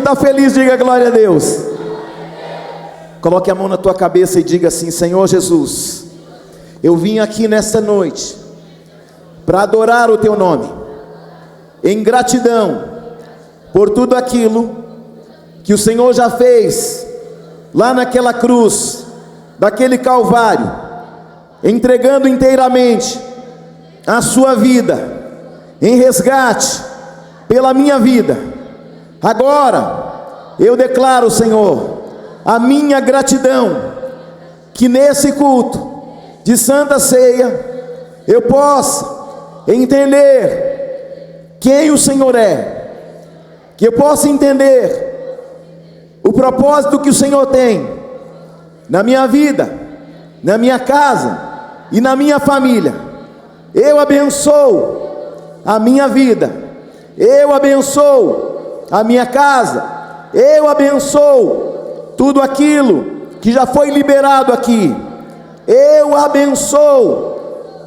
está feliz, diga glória a Deus. Coloque a mão na tua cabeça e diga assim: Senhor Jesus, eu vim aqui nesta noite para adorar o teu nome, em gratidão por tudo aquilo que o Senhor já fez lá naquela cruz, daquele Calvário, entregando inteiramente a sua vida em resgate pela minha vida. Agora eu declaro, Senhor, a minha gratidão, que nesse culto de Santa Ceia eu possa entender quem o Senhor é, que eu possa entender o propósito que o Senhor tem na minha vida, na minha casa e na minha família. Eu abençoo a minha vida, eu abençoo a minha casa, eu abençoo tudo aquilo que já foi liberado aqui, eu abençoo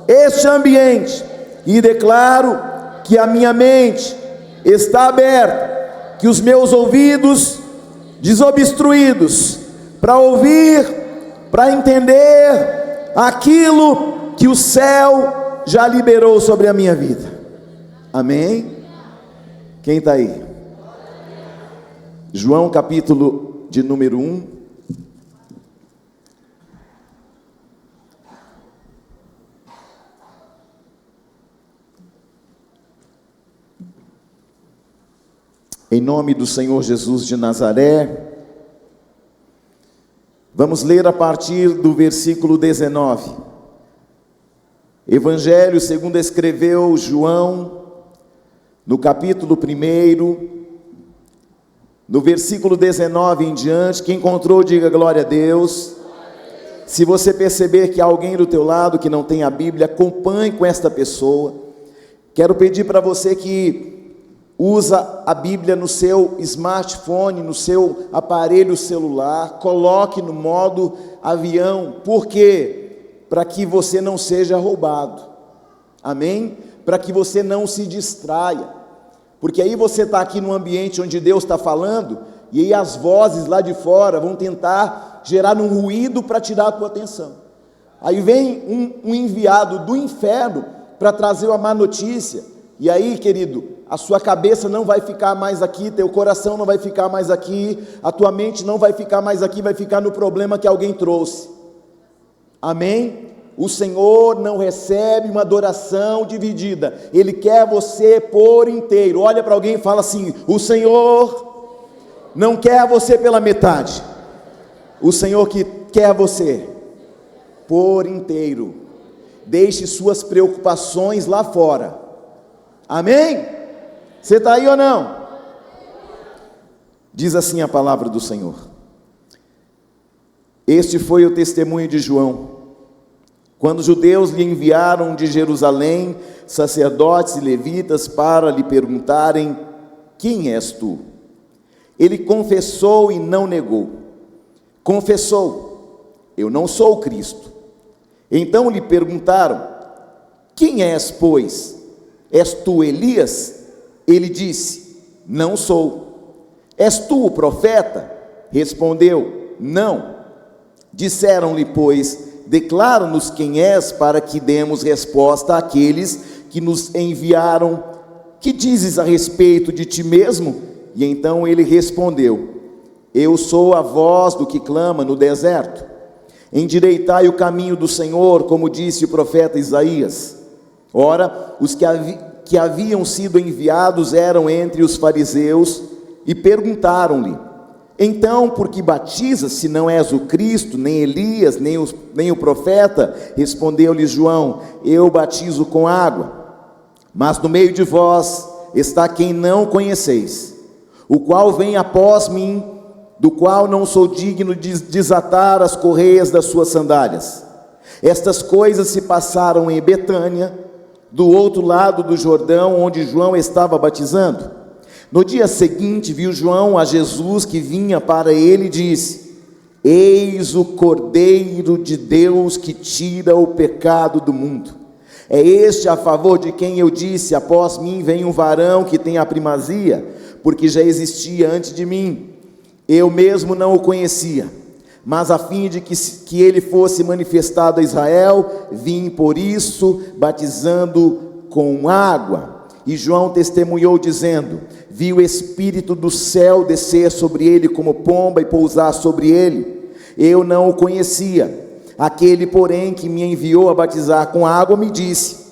este ambiente e declaro que a minha mente está aberta, que os meus ouvidos desobstruídos para ouvir, para entender aquilo que o céu já liberou sobre a minha vida. Amém? Quem está aí? João capítulo de número 1. Em nome do Senhor Jesus de Nazaré, vamos ler a partir do versículo 19. Evangelho segundo escreveu João, no capítulo 1, no versículo 19 em diante. Quem encontrou, diga glória a Deus. Se você perceber que há alguém do teu lado que não tem a Bíblia, acompanhe com esta pessoa. Quero pedir para você que usa a Bíblia no seu smartphone, no seu aparelho celular, coloque no modo avião. Por quê? Para que você não seja roubado. Amém? Para que você não se distraia. Porque aí você está aqui num ambiente onde Deus está falando, e aí as vozes lá de fora vão tentar gerar um ruído para tirar a tua atenção. Aí vem um enviado do inferno para trazer uma má notícia. E aí, querido, a sua cabeça não vai ficar mais aqui, teu coração não vai ficar mais aqui, a tua mente não vai ficar mais aqui, vai ficar no problema que alguém trouxe. Amém? O Senhor não recebe uma adoração dividida, Ele quer você por inteiro. Olha para alguém e fala assim: o Senhor não quer você pela metade, o Senhor que quer você por inteiro. Deixe suas preocupações lá fora. Amém? Você está aí ou não? Diz assim a palavra do Senhor: este foi o testemunho de João, quando os judeus lhe enviaram de Jerusalém sacerdotes e levitas para lhe perguntarem: quem és tu? Ele confessou e não negou. Confessou: eu não sou o Cristo. Então lhe perguntaram: quem és, pois? És tu Elias? Ele disse: não sou. És tu o profeta? Respondeu: não. Disseram-lhe, pois: declara-nos quem és, para que demos resposta àqueles que nos enviaram. Que dizes a respeito de ti mesmo? E então ele respondeu: eu sou a voz do que clama no deserto. Endireitai o caminho do Senhor, como disse o profeta Isaías. Ora, os que haviam sido enviados eram entre os fariseus, e perguntaram-lhe: então, por que batizas, se não és o Cristo, nem Elias, nem o profeta? Respondeu-lhe João: eu batizo com água, mas no meio de vós está quem não conheceis, o qual vem após mim, do qual não sou digno de desatar as correias das suas sandálias. Estas coisas se passaram em Betânia, do outro lado do Jordão, onde João estava batizando. No dia seguinte viu João a Jesus que vinha para ele e disse: eis o Cordeiro de Deus que tira o pecado do mundo. É este a favor de quem eu disse: após mim vem um varão que tem a primazia, porque já existia antes de mim. Eu mesmo não o conhecia, mas a fim de que ele fosse manifestado a Israel, vim por isso, batizando com água. E João testemunhou dizendo: vi o Espírito do céu descer sobre ele como pomba e pousar sobre ele. Eu não o conhecia. Aquele, porém, que me enviou a batizar com água, me disse: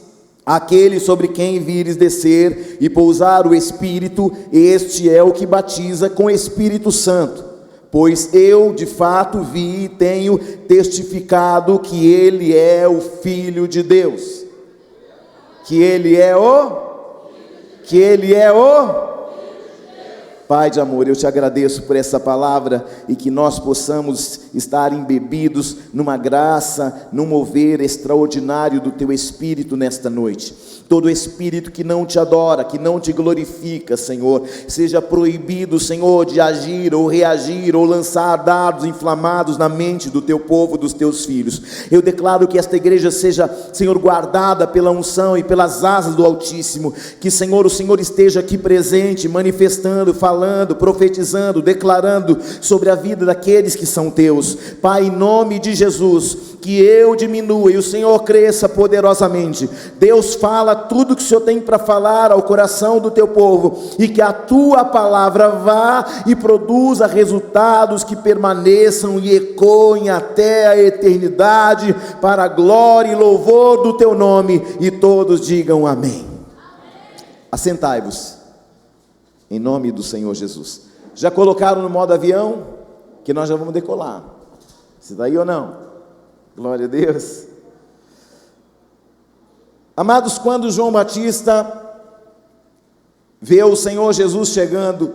aquele sobre quem vires descer e pousar o Espírito, este é o que batiza com Espírito Santo. Pois eu, de fato, vi e tenho testificado que ele é o Filho de Deus. Que ele é o Pai de amor. Eu te agradeço por essa palavra e que nós possamos estar embebidos numa graça, num mover extraordinário do teu Espírito nesta noite. Todo espírito que não te adora, que não te glorifica, Senhor, seja proibido, Senhor, de agir ou reagir ou lançar dardos inflamados na mente do teu povo, dos teus filhos. Eu declaro que esta igreja seja, Senhor, guardada pela unção e pelas asas do Altíssimo. Que, Senhor, o Senhor esteja aqui presente, manifestando, falando, profetizando, declarando sobre a vida daqueles que são teus. Pai, em nome de Jesus, que eu diminua e o Senhor cresça poderosamente. Deus, fala tudo que o Senhor tem para falar ao coração do teu povo, e que a tua palavra vá e produza resultados que permaneçam e ecoem até a eternidade, para a glória e louvor do teu nome, e todos digam amém. Assentai-vos, em nome do Senhor Jesus. Já colocaram no modo avião? Que nós já vamos decolar. Você está aí ou não? Glória a Deus. Amados, quando João Batista vê o Senhor Jesus chegando,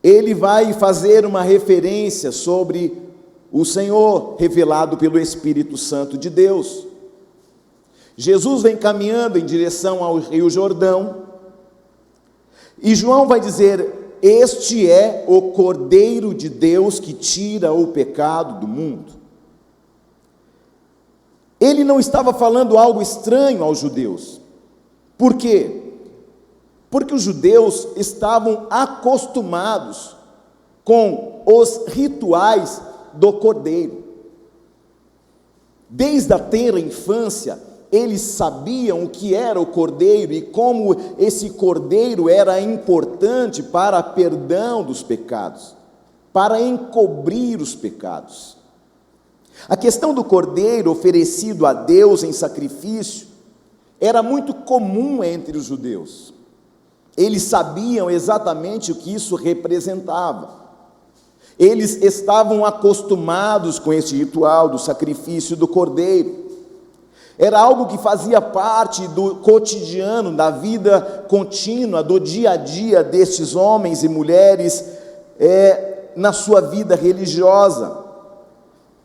ele vai fazer uma referência sobre o Senhor revelado pelo Espírito Santo de Deus. Jesus vem caminhando em direção ao Rio Jordão, e João vai dizer: este é o Cordeiro de Deus que tira o pecado do mundo. Ele não estava falando algo estranho aos judeus. Por quê? Porque os judeus estavam acostumados com os rituais do cordeiro. Desde a tenra infância, eles sabiam o que era o cordeiro e como esse cordeiro era importante para o perdão dos pecados, para encobrir os pecados. A questão do cordeiro oferecido a Deus em sacrifício era muito comum entre os judeus. Eles sabiam exatamente o que isso representava. Eles estavam acostumados com esse ritual do sacrifício do cordeiro. Era algo que fazia parte do cotidiano, da vida contínua, do dia a dia destes homens e mulheres, na sua vida religiosa.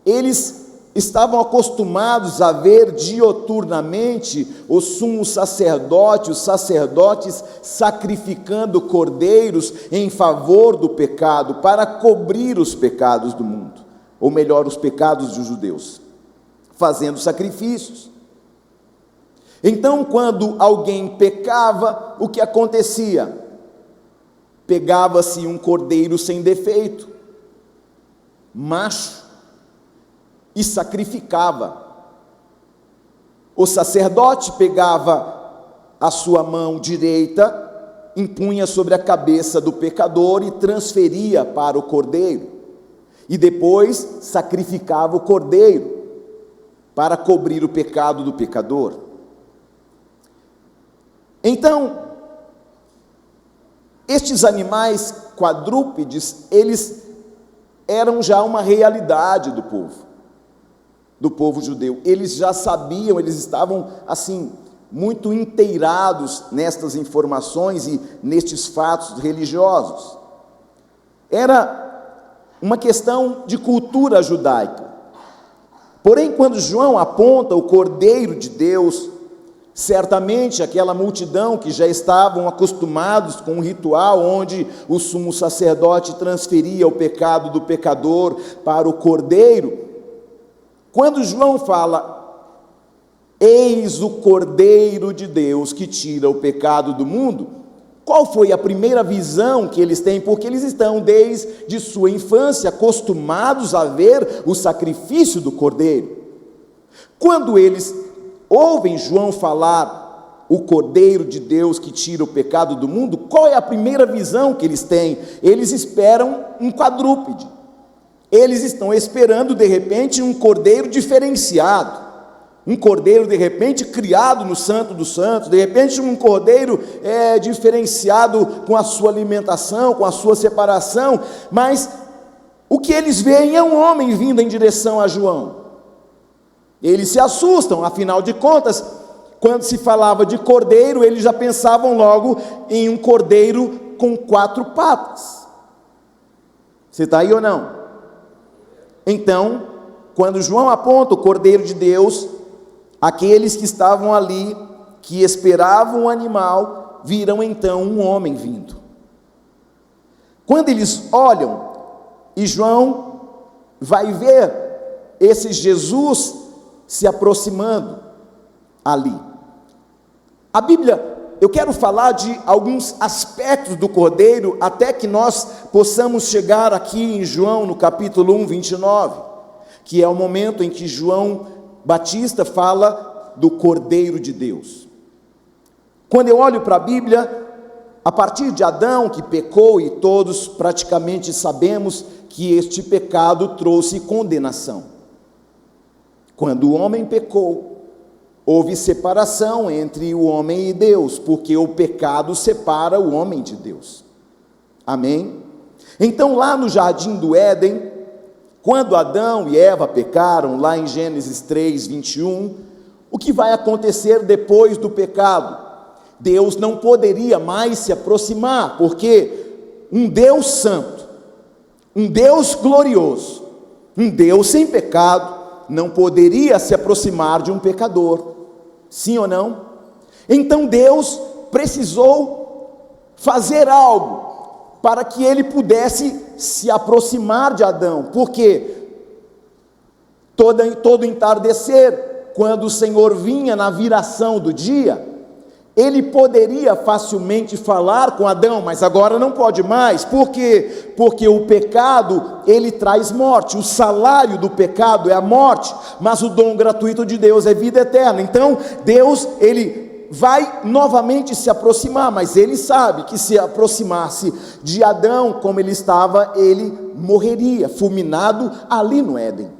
Eles estavam acostumados a ver dioturnamente o sumo sacerdote, os sacerdotes sacrificando cordeiros em favor do pecado, para cobrir os pecados do mundo, ou melhor, os pecados dos judeus, fazendo sacrifícios. Então, quando alguém pecava, o que acontecia? Pegava-se um cordeiro sem defeito, macho, e sacrificava. O sacerdote pegava a sua mão direita, impunha sobre a cabeça do pecador e transferia para o cordeiro, e depois sacrificava o cordeiro para cobrir o pecado do pecador. Então, estes animais quadrúpedes, eles eram já uma realidade do povo judeu. Eles já sabiam, eles estavam assim, muito inteirados nestas informações e nestes fatos religiosos. Era uma questão de cultura judaica. Porém, quando João aponta o Cordeiro de Deus, certamente aquela multidão que já estavam acostumados com um ritual onde o sumo sacerdote transferia o pecado do pecador para o cordeiro, quando João fala: eis o Cordeiro de Deus que tira o pecado do mundo, Qual foi a primeira visão que eles têm? Porque eles estão desde sua infância acostumados a ver o sacrifício do cordeiro. Quando eles ouvem João falar o cordeiro de Deus que tira o pecado do mundo, qual é a primeira visão que eles têm? Eles esperam um quadrúpede. Eles estão esperando de repente um cordeiro diferenciado. Um cordeiro, de repente, criado no Santo dos Santos, de repente um cordeiro diferenciado com a sua alimentação, com a sua separação, mas o que eles veem é um homem vindo em direção a João. Eles se assustam, afinal de contas, quando se falava de cordeiro, eles já pensavam logo em um cordeiro com 4 patas. Você está aí ou não? Então, quando João aponta o cordeiro de Deus, aqueles que estavam ali, que esperavam o animal, viram então um homem vindo. Quando eles olham, e João vai ver esse Jesus se aproximando ali. A Bíblia, eu quero falar de alguns aspectos do cordeiro, até que nós possamos chegar aqui em João, no capítulo 1, 29, que é o momento em que João Batista fala do Cordeiro de Deus. Quando eu olho para a Bíblia, a partir de Adão que pecou, e todos praticamente sabemos que este pecado trouxe condenação. Quando o homem pecou, houve separação entre o homem e Deus, porque o pecado separa o homem de Deus. Amém? Então lá no jardim do Éden, quando Adão e Eva pecaram, lá em Gênesis 3, 21, o que vai acontecer depois do pecado? Deus não poderia mais se aproximar, porque um Deus santo, um Deus glorioso, um Deus sem pecado, não poderia se aproximar de um pecador, sim ou não? Então Deus precisou fazer algo para que ele pudesse se aproximar de Adão, porque todo entardecer, quando o Senhor vinha na viração do dia, ele poderia facilmente falar com Adão, mas agora não pode mais. Por quê? Porque o pecado, ele traz morte. O salário do pecado é a morte, mas o dom gratuito de Deus é vida eterna. Então Deus, ele vai novamente se aproximar, mas ele sabe que se aproximasse de Adão como ele estava, ele morreria fulminado ali no Éden.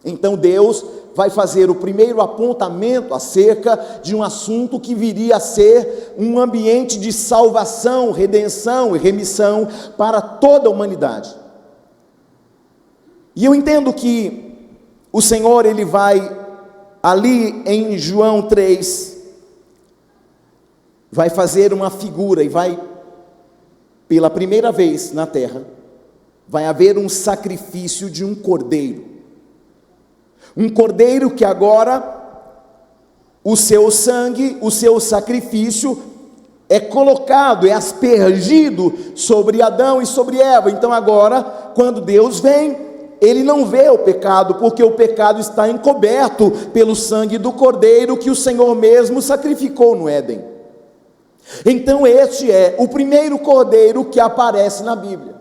Então Deus vai fazer o primeiro apontamento acerca de um assunto que viria a ser um ambiente de salvação, redenção e remissão para toda a humanidade. E eu entendo que o Senhor, ele vai ali em João 3, vai fazer uma figura e vai, pela primeira vez na terra, vai haver um sacrifício de um cordeiro. Um cordeiro que agora, o seu sangue, o seu sacrifício é colocado, é aspergido sobre Adão e sobre Eva. Então agora, quando Deus vem, ele não vê o pecado, porque o pecado está encoberto pelo sangue do cordeiro que o Senhor mesmo sacrificou no Éden. Então este é o primeiro cordeiro que aparece na Bíblia.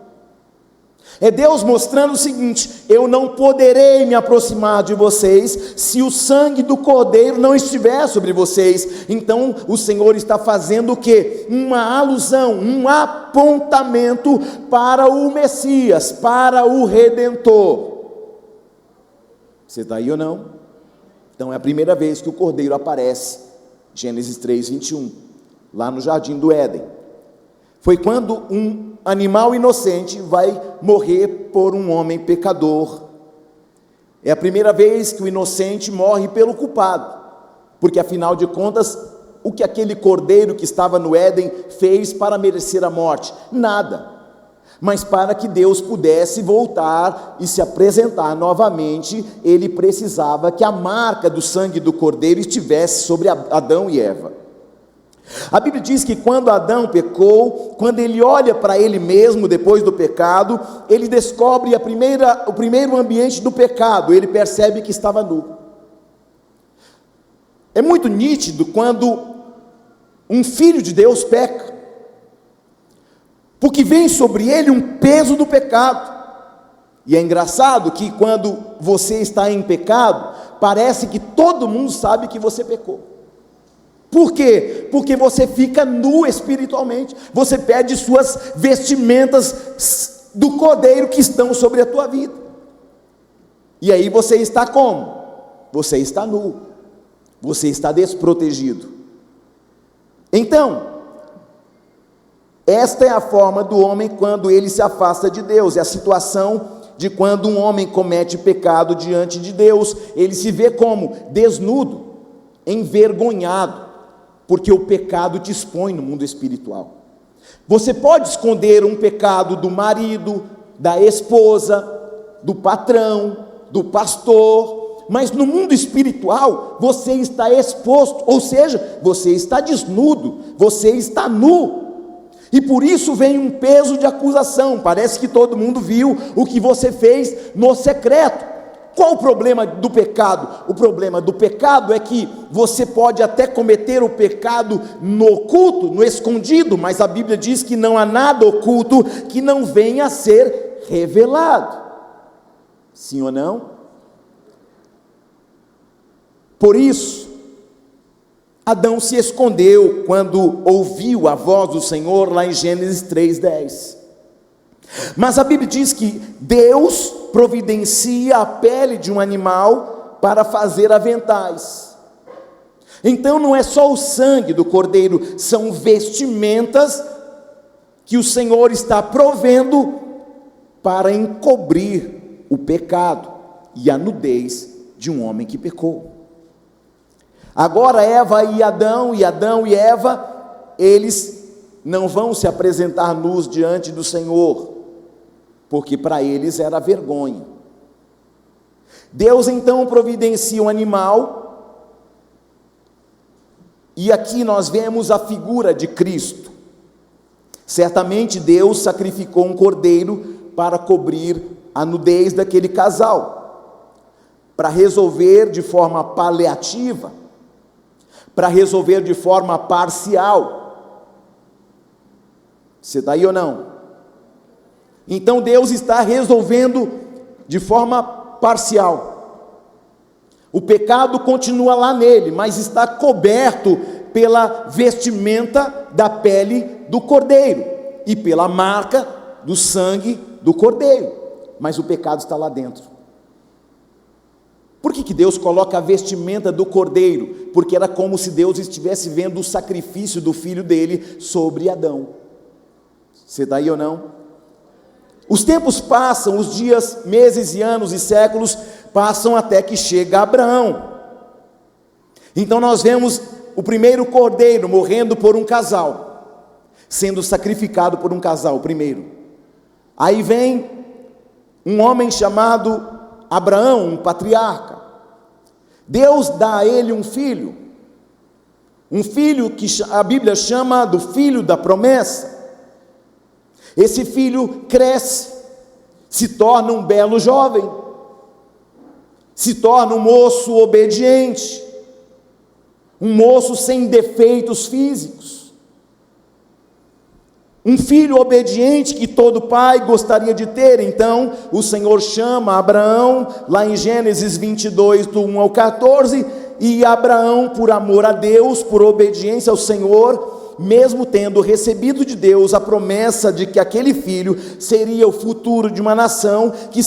É Deus mostrando o seguinte: eu não poderei me aproximar de vocês se o sangue do cordeiro não estiver sobre vocês. Então o Senhor está fazendo o quê? Uma alusão, um apontamento para o Messias, para o Redentor. Você está aí ou não? Então é a primeira vez que o cordeiro aparece, Gênesis 3, 21, lá no jardim do Éden. Foi quando um animal inocente vai morrer por um homem pecador. É a primeira vez que o inocente morre pelo culpado, porque afinal de contas, o que aquele cordeiro que estava no Éden fez para merecer a morte? Nada, mas para que Deus pudesse voltar e se apresentar novamente, ele precisava que a marca do sangue do cordeiro estivesse sobre Adão e Eva. A Bíblia diz que quando Adão pecou, quando ele olha para ele mesmo depois do pecado, ele descobre o primeiro ambiente do pecado, ele percebe que estava nu. É muito nítido quando um filho de Deus peca, porque vem sobre ele um peso do pecado. E é engraçado que quando você está em pecado, parece que todo mundo sabe que você pecou. Por quê? Porque você fica nu espiritualmente, você perde suas vestimentas do cordeiro que estão sobre a tua vida, e aí você está como? Você está nu, você está desprotegido. Então, esta é a forma do homem quando ele se afasta de Deus, é a situação de quando um homem comete pecado diante de Deus. Ele se vê como desnudo, envergonhado, porque o pecado te expõe no mundo espiritual. Você pode esconder um pecado do marido, da esposa, do patrão, do pastor, mas no mundo espiritual você está exposto, ou seja, você está desnudo, você está nu. E por isso vem um peso de acusação. Parece que todo mundo viu o que você fez no secreto. Qual o problema do pecado? O problema do pecado é que você pode até cometer o pecado no oculto, no escondido, mas a Bíblia diz que não há nada oculto que não venha a ser revelado. Sim ou não? Por isso, Adão se escondeu quando ouviu a voz do Senhor, lá em Gênesis 3:10. Mas a Bíblia diz que Deus providencia a pele de um animal para fazer aventais. Então não é só o sangue do cordeiro, são vestimentas que o Senhor está provendo para encobrir o pecado e a nudez de um homem que pecou. Agora Eva e Adão e Eva, eles não vão se apresentar nus diante do Senhor, porque para eles era vergonha. Deus então providencia um animal, e aqui nós vemos a figura de Cristo. Certamente Deus sacrificou um cordeiro para cobrir a nudez daquele casal, para resolver de forma paliativa, para resolver de forma parcial. Você está aí ou não? Então Deus está resolvendo de forma parcial. O pecado continua lá nele, mas está coberto pela vestimenta da pele do cordeiro e pela marca do sangue do cordeiro, mas o pecado está lá dentro. Por que Deus coloca a vestimenta do cordeiro? Porque era como se Deus estivesse vendo o sacrifício do filho dele sobre Adão. Você está aí ou não? Os tempos passam, os dias, meses e anos e séculos passam até que chega Abraão. Então nós vemos o primeiro cordeiro morrendo por um casal, sendo sacrificado por um casal primeiro. Aí vem um homem chamado Abraão, um patriarca. Deus dá a ele um filho que a Bíblia chama do filho da promessa. Esse filho cresce, se torna um belo jovem, se torna um moço obediente, um moço sem defeitos físicos, um filho obediente que todo pai gostaria de ter. Então o Senhor chama Abraão, lá em Gênesis 22, do 1 ao 14, e Abraão, por amor a Deus, por obediência ao Senhor, mesmo tendo recebido de Deus a promessa de que aquele filho seria o futuro de uma nação, que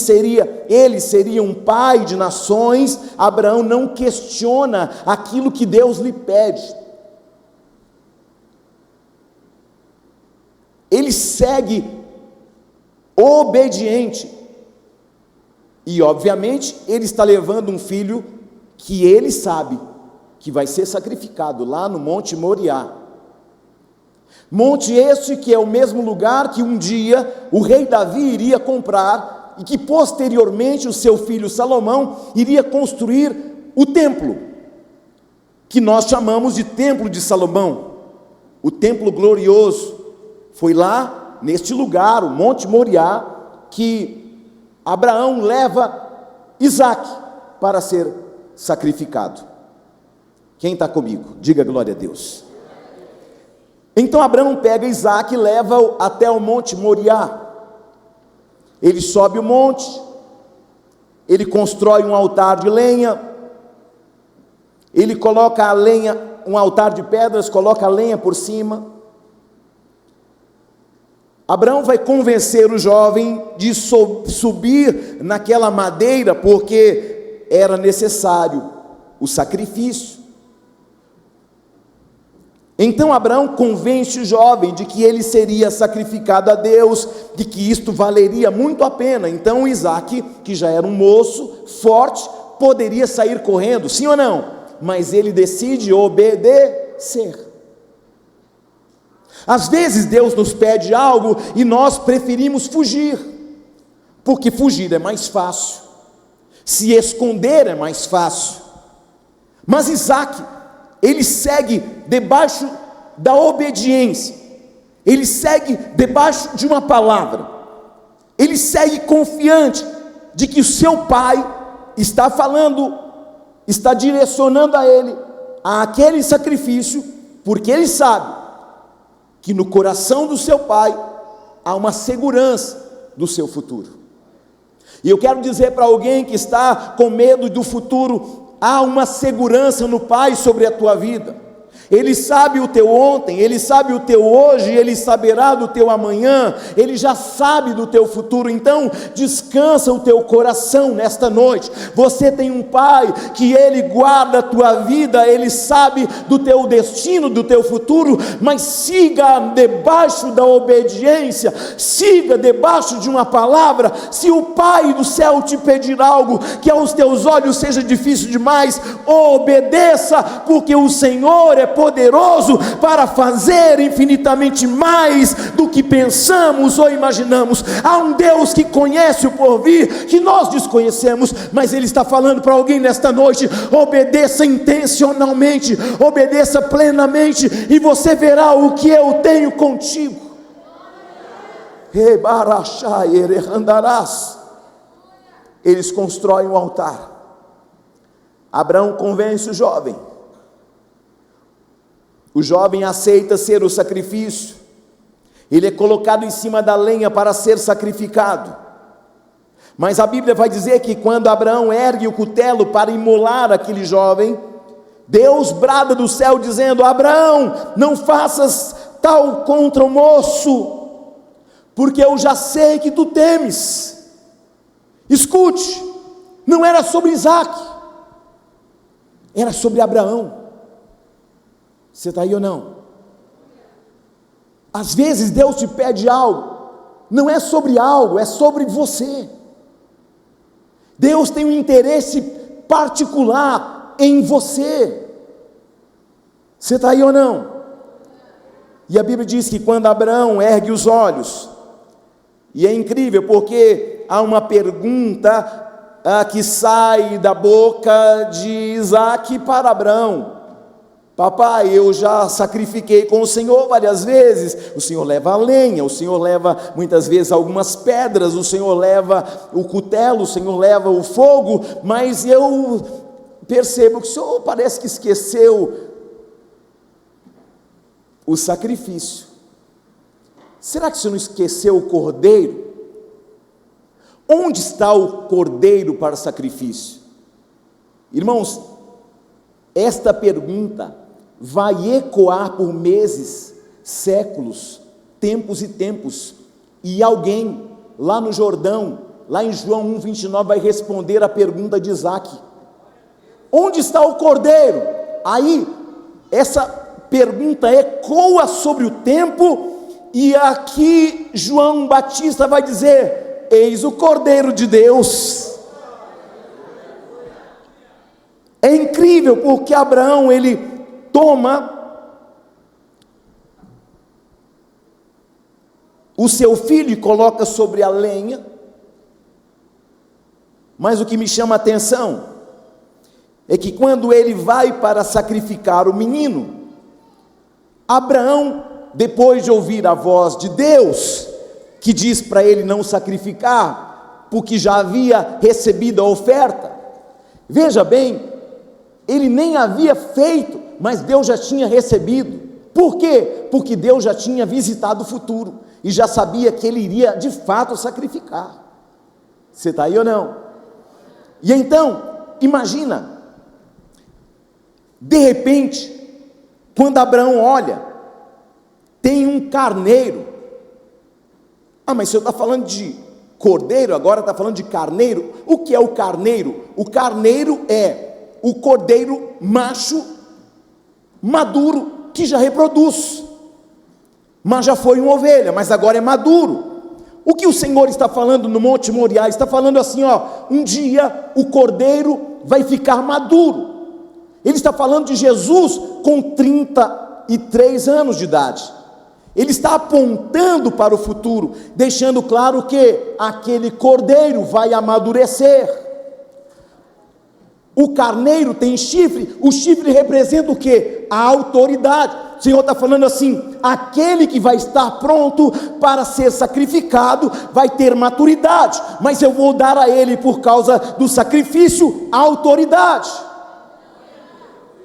ele seria um pai de nações, Abraão não questiona aquilo que Deus lhe pede. Ele segue obediente, e obviamente ele está levando um filho que ele sabe que vai ser sacrificado lá no Monte Moriá. Monte este que é o mesmo lugar que um dia o rei Davi iria comprar, e que posteriormente o seu filho Salomão iria construir o templo, que nós chamamos de Templo de Salomão, o templo glorioso. Foi lá, neste lugar, o Monte Moriá, que Abraão leva Isaque para ser sacrificado. Quem está comigo? Diga glória a Deus. Então Abraão pega Isaque e leva-o até o monte Moriá. Ele sobe o monte, ele constrói um altar de lenha, ele coloca a lenha, um altar de pedras, coloca a lenha por cima. Abraão vai convencer o jovem de subir naquela madeira, porque era necessário o sacrifício. Então Abraão convence o jovem de que ele seria sacrificado a Deus, de que isto valeria muito a pena. Então Isaque, que já era um moço forte, poderia sair correndo, sim ou não? Mas ele decide obedecer. Às vezes Deus nos pede algo e nós preferimos fugir, porque fugir é mais fácil, se esconder é mais fácil. Mas Isaque, ele segue debaixo da obediência, ele segue debaixo de uma palavra, ele segue confiante de que o seu pai está falando, está direcionando a ele, àquele sacrifício, porque ele sabe que no coração do seu pai há uma segurança do seu futuro. E eu quero dizer para alguém que está com medo do futuro, há uma segurança no Pai sobre a tua vida. Ele sabe o teu ontem, Ele sabe o teu hoje, Ele saberá do teu amanhã, Ele já sabe do teu futuro. Então descansa o teu coração nesta noite. Você tem um Pai que Ele guarda a tua vida, Ele sabe do teu destino, do teu futuro. Mas siga debaixo da obediência, siga debaixo de uma palavra. Se o Pai do céu te pedir algo que aos teus olhos seja difícil demais, obedeça, porque o Senhor é poderoso para fazer infinitamente mais do que pensamos ou imaginamos. Há um Deus que conhece o porvir, que nós desconhecemos, mas Ele está falando para alguém nesta noite: obedeça intencionalmente, obedeça plenamente, e você verá o que eu tenho contigo. Eles constroem um altar. Abraão convence o jovem. O jovem aceita ser o sacrifício. Ele é colocado em cima da lenha para ser sacrificado. Mas a Bíblia vai dizer que quando Abraão ergue o cutelo para imolar aquele jovem, Deus brada do céu dizendo: Abraão, não faças tal contra o moço, porque eu já sei que tu temes. Escute, não era sobre Isaque, era sobre Abraão. Você está aí ou não? Às vezes Deus te pede algo, não é sobre algo, é sobre você. Deus tem um interesse particular em você. Você está aí ou não? E a Bíblia diz que quando Abraão ergue os olhos, e é incrível porque há uma pergunta que sai da boca de Isaque para Abraão: papai, eu já sacrifiquei com o Senhor várias vezes. O Senhor leva a lenha, o Senhor leva muitas vezes algumas pedras, o Senhor leva o cutelo, o Senhor leva o fogo, mas eu percebo que o Senhor parece que esqueceu o sacrifício. Será que o Senhor não esqueceu o cordeiro? Onde está o cordeiro para o sacrifício? Irmãos, esta pergunta vai ecoar por meses, séculos, tempos e tempos, e alguém lá no Jordão, lá em João 1:29, vai responder a pergunta de Isaque: onde está o cordeiro? Aí, essa pergunta ecoa sobre o tempo, e aqui João Batista vai dizer: eis o Cordeiro de Deus. É incrível porque Abraão, ele toma o seu filho e coloca sobre a lenha. Mas o que me chama a atenção é que quando ele vai para sacrificar o menino, Abraão, depois de ouvir a voz de Deus, que diz para ele não sacrificar, porque já havia recebido a oferta, veja bem, ele nem havia feito, mas Deus já tinha recebido. Por quê? Porque Deus já tinha visitado o futuro e já sabia que ele iria de fato sacrificar. Você está aí ou não? E então, imagina, de repente, quando Abraão olha, tem um carneiro. Ah, mas o senhor está falando de cordeiro, agora está falando de carneiro. O que é o carneiro? O carneiro é o cordeiro macho maduro, que já reproduz, mas já foi uma ovelha, mas agora é maduro. O que o Senhor está falando no Monte Moriá? Está falando assim, um dia o cordeiro vai ficar maduro. Ele está falando de Jesus com 33 anos de idade. Ele está apontando para o futuro, deixando claro que aquele cordeiro vai amadurecer. O carneiro tem chifre, o chifre representa o quê? A autoridade. O Senhor está falando assim, aquele que vai estar pronto para ser sacrificado, vai ter maturidade, mas eu vou dar a ele, por causa do sacrifício, a autoridade.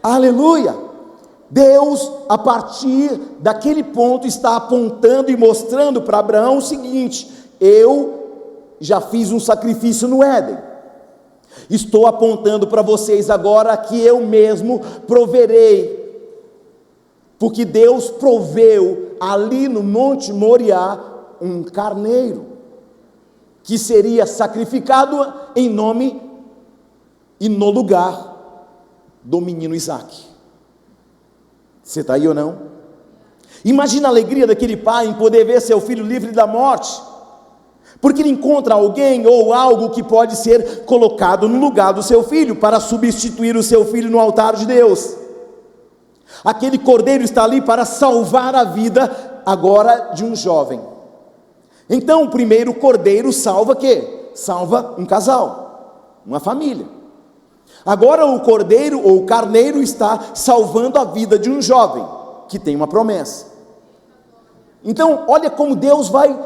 Aleluia! Deus, a partir daquele ponto, está apontando e mostrando para Abraão o seguinte: eu já fiz um sacrifício no Éden, estou apontando para vocês agora que eu mesmo proverei, porque Deus proveu ali no Monte Moriá um carneiro, que seria sacrificado em nome e no lugar do menino Isaque. Você está aí ou não? Imagina a alegria daquele pai em poder ver seu filho livre da morte, porque ele encontra alguém ou algo que pode ser colocado no lugar do seu filho, para substituir o seu filho no altar de Deus. Aquele cordeiro está ali para salvar a vida agora de um jovem. Então o primeiro cordeiro salva quê? Salva um casal, uma família. Agora o cordeiro ou o carneiro está salvando a vida de um jovem que tem uma promessa. Então olha como Deus vai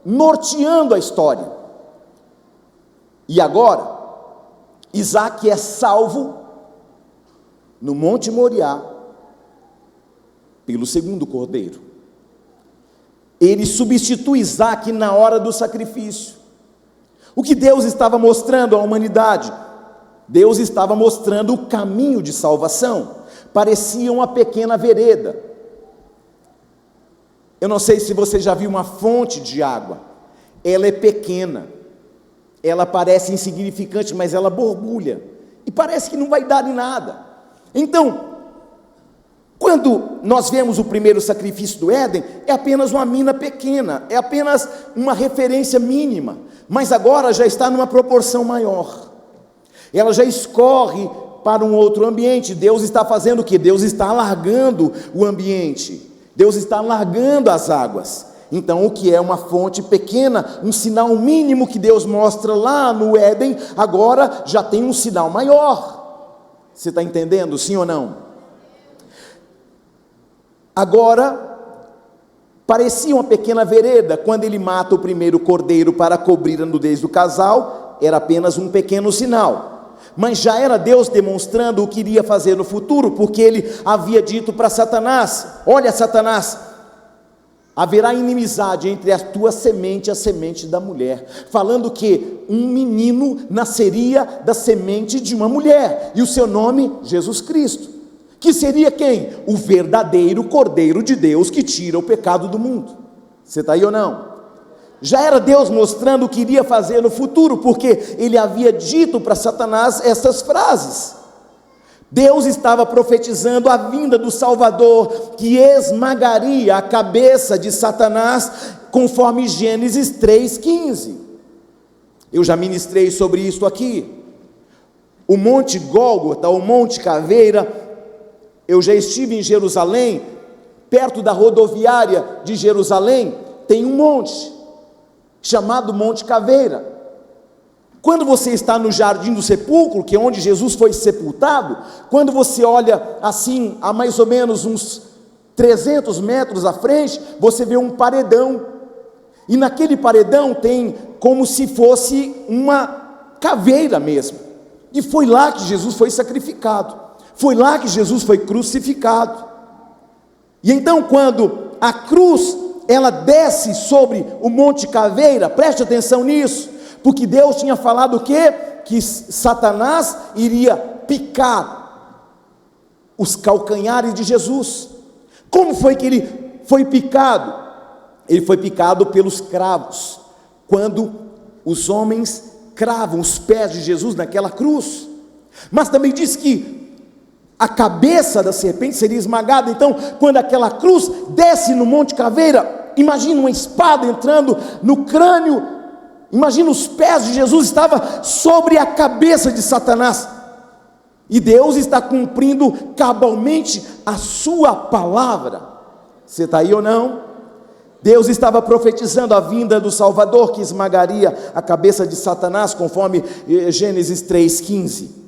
norteando a história. E agora Isaque é salvo no Monte Moriá pelo segundo cordeiro. Ele substitui Isaque na hora do sacrifício. O que Deus estava mostrando à humanidade? Deus estava mostrando o caminho de salvação. Parecia uma pequena vereda. Eu não sei se você já viu uma fonte de água. Ela é pequena, ela parece insignificante, mas ela borbulha, e parece que não vai dar em nada. Então, quando nós vemos o primeiro sacrifício do Éden, é apenas uma mina pequena, é apenas uma referência mínima, mas agora já está numa proporção maior. Ela já escorre para um outro ambiente. Deus está fazendo o que? Deus está alargando o ambiente, Deus está alargando as águas. Então o que é uma fonte pequena, um sinal mínimo que Deus mostra lá no Éden, agora já tem um sinal maior. Você está entendendo, sim ou não? Agora, parecia uma pequena vereda. Quando ele mata o primeiro cordeiro para cobrir a nudez do casal, era apenas um pequeno sinal, mas já era Deus demonstrando o que iria fazer no futuro, porque ele havia dito para Satanás: olha, Satanás, haverá inimizade entre a tua semente e a semente da mulher, falando que um menino nasceria da semente de uma mulher, e o seu nome, Jesus Cristo, que seria quem? O verdadeiro Cordeiro de Deus, que tira o pecado do mundo. Você está aí ou não? Já era Deus mostrando o que iria fazer no futuro, porque ele havia dito para Satanás essas frases. Deus estava profetizando a vinda do Salvador, que esmagaria a cabeça de Satanás, conforme Gênesis 3,15. Eu já ministrei sobre isso aqui. O Monte Gólgota, o Monte Caveira, eu já estive em Jerusalém, perto da rodoviária de Jerusalém, tem um monte chamado Monte Caveira. Quando você está no Jardim do Sepulcro, que é onde Jesus foi sepultado, quando você olha assim, a mais ou menos uns 300 metros à frente, você vê um paredão, e naquele paredão tem como se fosse uma caveira mesmo, e foi lá que Jesus foi sacrificado, foi lá que Jesus foi crucificado. E então, quando a cruz ela desce sobre o Monte Caveira, preste atenção nisso, porque Deus tinha falado o quê? Que Satanás iria picar os calcanhares de Jesus. Como foi que ele foi picado? Ele foi picado pelos cravos, quando os homens cravam os pés de Jesus naquela cruz. Mas também diz que a cabeça da serpente seria esmagada. Então, quando aquela cruz desce no Monte Caveira, imagina uma espada entrando no crânio, imagina os pés de Jesus estava sobre a cabeça de Satanás, e Deus está cumprindo cabalmente a sua palavra. Você está aí ou não? Deus estava profetizando a vinda do Salvador, que esmagaria a cabeça de Satanás, conforme Gênesis 3,15.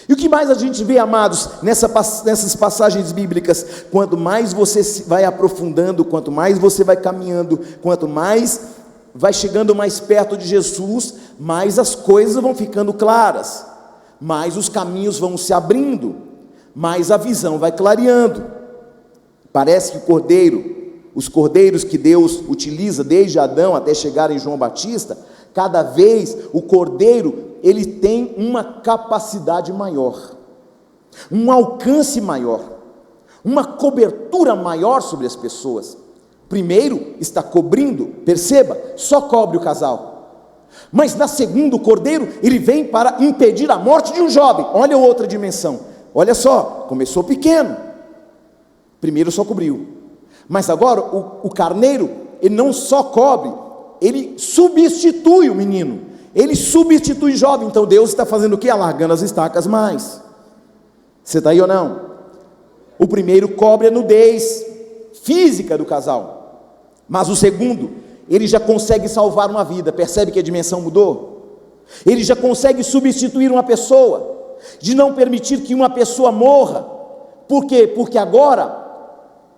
E o que mais a gente vê, amados, nessas passagens bíblicas? Quanto mais você vai aprofundando, quanto mais você vai caminhando, quanto mais vai chegando mais perto de Jesus, mais as coisas vão ficando claras, mais os caminhos vão se abrindo, mais a visão vai clareando. Parece que os cordeiros que Deus utiliza desde Adão até chegar em João Batista, cada vez o cordeiro ele tem uma capacidade maior, um alcance maior, uma cobertura maior sobre as pessoas. Primeiro está cobrindo, perceba, só cobre o casal. Mas na segunda, o cordeiro, ele vem para impedir a morte de um jovem. Olha outra dimensão, olha só, começou pequeno, primeiro só cobriu, mas agora o carneiro, ele não só cobre, ele substitui o menino, ele substitui o jovem. Então Deus está fazendo o que? Alargando as estacas mais. Você está aí ou não? O primeiro cobre a nudez física do casal, mas o segundo, ele já consegue salvar uma vida. Percebe que a dimensão mudou? Ele já consegue substituir uma pessoa, de não permitir que uma pessoa morra. Por quê? Porque agora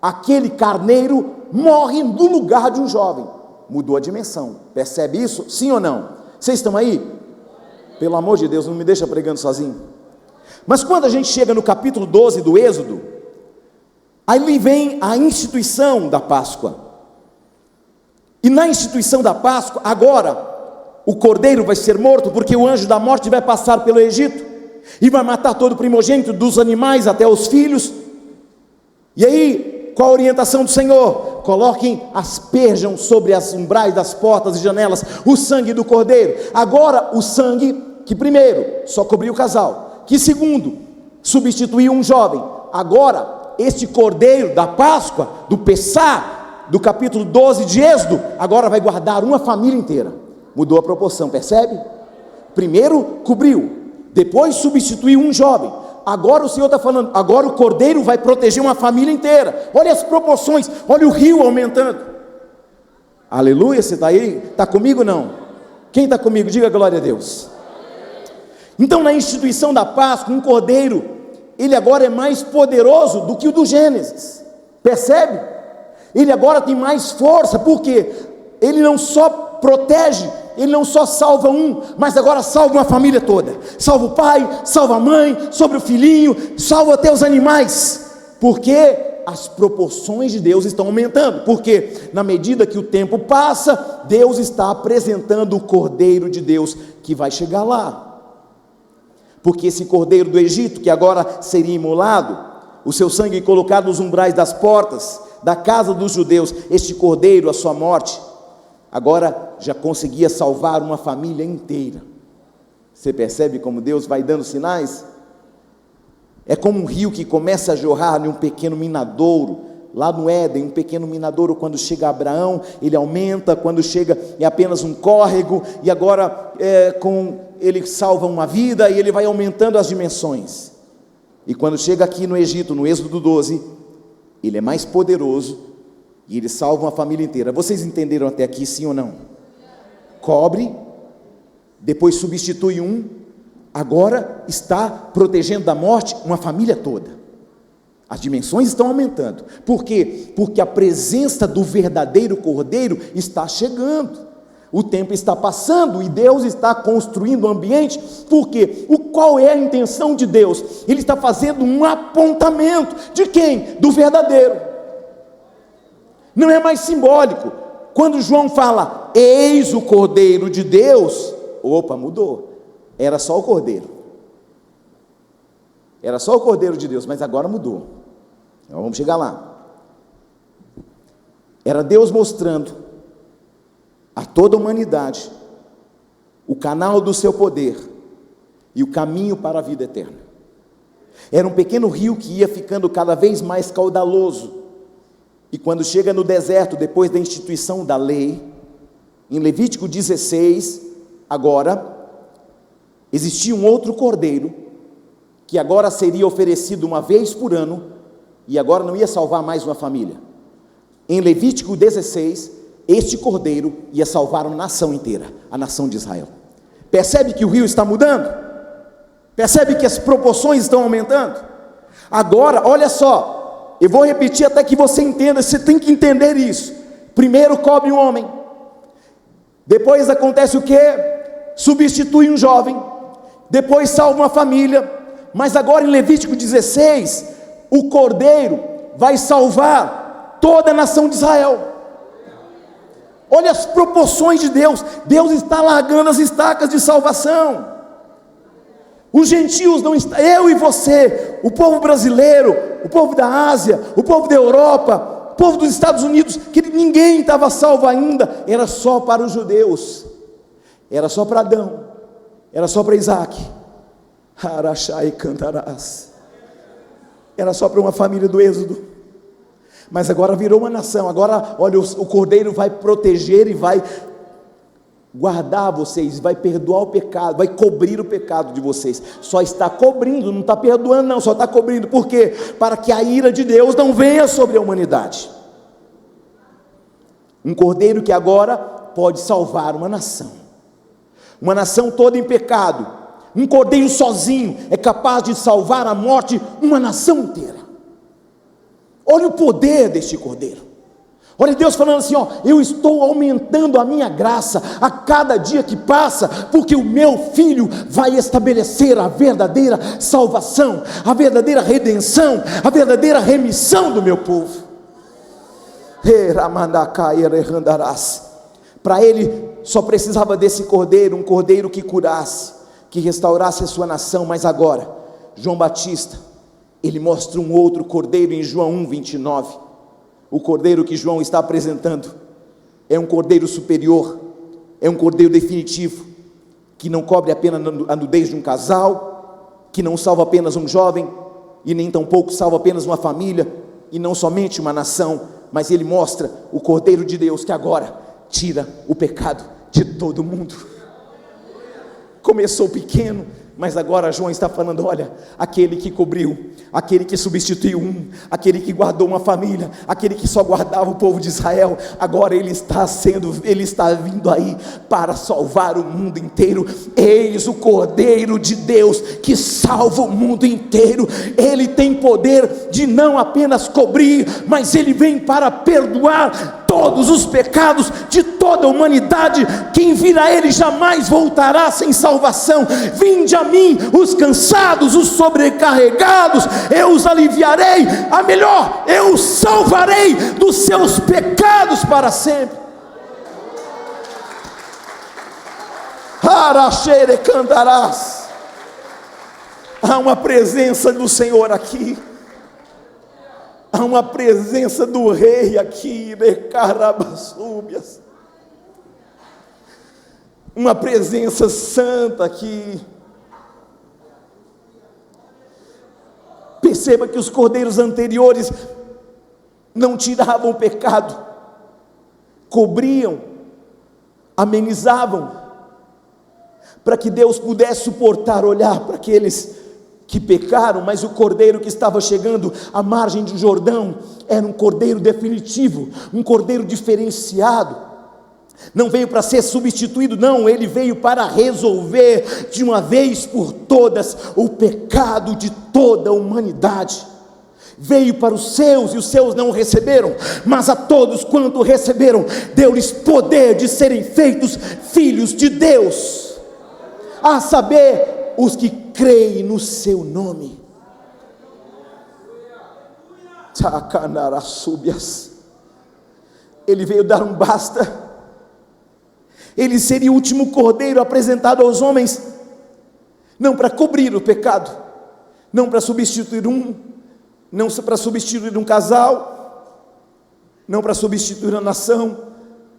aquele carneiro morre no lugar de um jovem. Mudou a dimensão. Percebe isso? Sim ou não? Vocês estão aí? Pelo amor de Deus, não me deixa pregando sozinho. Mas quando a gente chega no capítulo 12 do Êxodo, aí vem a instituição da Páscoa. E na instituição da Páscoa, agora o cordeiro vai ser morto, porque o anjo da morte vai passar pelo Egito e vai matar todo o primogênito, dos animais até os filhos. E aí, qual a orientação do Senhor? Coloquem, asperjam sobre as umbrais das portas e janelas o sangue do cordeiro. Agora o sangue que primeiro só cobriu o casal, que segundo substituiu um jovem, agora este cordeiro da Páscoa, do Pessá, do capítulo 12 de Êxodo, agora vai guardar uma família inteira. Mudou a proporção, percebe? Primeiro cobriu, depois substituiu um jovem. Agora o Senhor está falando, agora o cordeiro vai proteger uma família inteira. Olha as proporções, olha o rio aumentando. Aleluia, você está aí? Está comigo ou não? Quem está comigo? Diga glória a Deus. Então na instituição da Páscoa, um cordeiro, ele agora é mais poderoso do que o do Gênesis. Percebe? Ele agora tem mais força, porque ele não só protege, ele não só salva um, mas agora salva uma família toda. Salva o pai, salva a mãe, sobre o filhinho, salva até os animais, porque as proporções de Deus estão aumentando, porque na medida que o tempo passa, Deus está apresentando o Cordeiro de Deus, que vai chegar lá. Porque esse Cordeiro do Egito, que agora seria imolado, o seu sangue colocado nos umbrais das portas da casa dos judeus, este Cordeiro, a sua morte, agora já conseguia salvar uma família inteira. Você percebe como Deus vai dando sinais? É como um rio que começa a jorrar em um pequeno minadouro, lá no Éden, um pequeno minadouro. Quando chega a Abraão, ele aumenta, quando chega é apenas um córrego, e agora ele salva uma vida, e ele vai aumentando as dimensões. E quando chega aqui no Egito, no Êxodo 12, ele é mais poderoso, e ele salva uma família inteira. Vocês entenderam até aqui, sim ou não? Cobre, depois substitui um, agora está protegendo da morte uma família toda. As dimensões estão aumentando. Por quê? Porque a presença do verdadeiro Cordeiro está chegando. O tempo está passando e Deus está construindo um ambiente. Porque qual é a intenção de Deus? Ele está fazendo um apontamento de quem? Do verdadeiro. Não é mais simbólico. Quando João fala, eis o Cordeiro de Deus, opa, mudou. Era só o Cordeiro. Era só o Cordeiro de Deus, mas agora mudou. Então vamos chegar lá. Era Deus mostrando a toda a humanidade o canal do seu poder e o caminho para a vida eterna. Era um pequeno rio que ia ficando cada vez mais caudaloso, e quando chega no deserto, depois da instituição da lei, em Levítico 16, agora, existia um outro cordeiro, que agora seria oferecido uma vez por ano, e agora não ia salvar mais uma família. Em Levítico 16, este cordeiro ia salvar uma nação inteira, a nação de Israel. Percebe que o rio está mudando? Percebe que as proporções estão aumentando? Agora, olha só, eu vou repetir até que você entenda, você tem que entender isso. Primeiro cobre um homem, depois acontece o que? Substitui um jovem, depois salva uma família, mas agora em Levítico 16, o cordeiro vai salvar toda a nação de Israel. Olha as proporções de Deus. Deus está largando as estacas de salvação. Os gentios não estão, eu e você, o povo brasileiro, o povo da Ásia, o povo da Europa, o povo dos Estados Unidos, que ninguém estava salvo ainda, era só para os judeus, era só para Adão, era só para Isaac, Arachai cantarás, era só para uma família do Êxodo. Mas agora virou uma nação. Agora, olha, o Cordeiro vai proteger e vai guardar vocês, vai perdoar o pecado, vai cobrir o pecado de vocês. Só está cobrindo, não está perdoando não, só está cobrindo. Por quê? Para que a ira de Deus não venha sobre a humanidade. Um Cordeiro que agora pode salvar uma nação toda em pecado. Um Cordeiro sozinho é capaz de salvar a morte uma nação inteira. Olha o poder deste Cordeiro. Olha Deus falando assim, ó, eu estou aumentando a minha graça a cada dia que passa, porque o meu Filho vai estabelecer a verdadeira salvação, a verdadeira redenção, a verdadeira remissão do meu povo. Para ele só precisava desse Cordeiro, um Cordeiro que curasse, que restaurasse a sua nação. Mas agora, João Batista, ele mostra um outro Cordeiro em João 1:29. O Cordeiro que João está apresentando é um Cordeiro superior, é um Cordeiro definitivo, que não cobre apenas a nudez de um casal, que não salva apenas um jovem, e nem tampouco salva apenas uma família, e não somente uma nação, mas ele mostra o Cordeiro de Deus que agora tira o pecado de todo mundo. Começou pequeno, mas agora João está falando, olha, aquele que cobriu, aquele que substituiu aquele que guardou uma família, aquele que só guardava o povo de Israel, agora ele está vindo aí para salvar o mundo inteiro. Eis o Cordeiro de Deus que salva o mundo inteiro. Ele tem poder de não apenas cobrir, mas ele vem para perdoar todos os pecados de toda a humanidade. Quem vir a ele jamais voltará sem salvação. Vinde a mim os cansados, os sobrecarregados, eu os aliviarei, a melhor, eu os salvarei dos seus pecados para sempre. Arachere cantarás. Há uma presença do Senhor aqui, há uma presença do Rei aqui, uma presença santa aqui. Perceba que os cordeiros anteriores não tiravam o pecado, cobriam, amenizavam, para que Deus pudesse suportar olhar para aqueles que pecaram. Mas o cordeiro que estava chegando à margem do Jordão era um cordeiro definitivo, um cordeiro diferenciado. Não veio para ser substituído, não, ele veio para resolver de uma vez por todas o pecado de toda a humanidade. Veio para os seus e os seus não o receberam, mas a todos quanto receberam, deu-lhes poder de serem feitos filhos de Deus, a saber, os que creem no seu nome. ele veio dar um basta. Ele seria o último cordeiro apresentado aos homens, não para cobrir o pecado, não para substituir um casal, não para substituir a nação,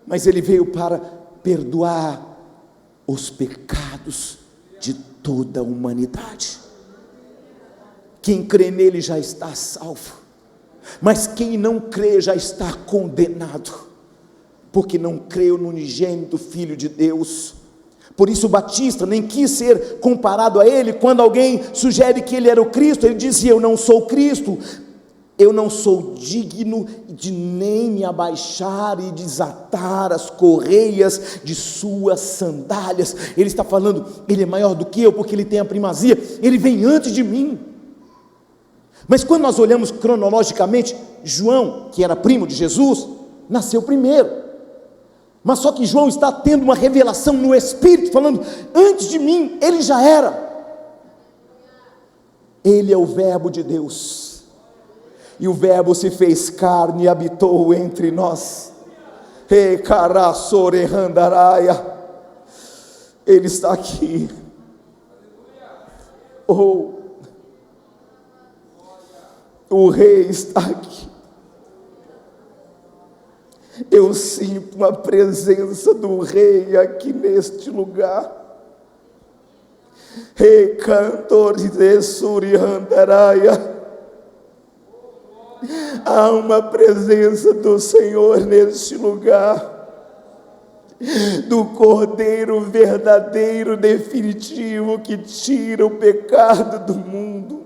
mas ele veio para perdoar os pecados de toda a humanidade. Quem crê nele já está salvo, mas quem não crê já está condenado, porque não creu no unigênito Filho de Deus. Por isso o Batista nem quis ser comparado a ele. Quando alguém sugere que ele era o Cristo, ele dizia: eu não sou Cristo, eu não sou digno de nem me abaixar e desatar as correias de suas sandálias. Ele está falando, ele é maior do que eu, porque ele tem a primazia, ele vem antes de mim. Mas quando nós olhamos cronologicamente, João, que era primo de Jesus, nasceu primeiro. Mas só que João está tendo uma revelação no Espírito, falando, antes de mim, ele já era. Ele é o Verbo de Deus, e o Verbo se fez carne e habitou entre nós. Ele está aqui. O Rei está aqui. Eu sinto a presença do Rei aqui neste lugar. Cantor de Suriandaraia. Há uma presença do Senhor neste lugar, do Cordeiro verdadeiro, definitivo, que tira o pecado do mundo.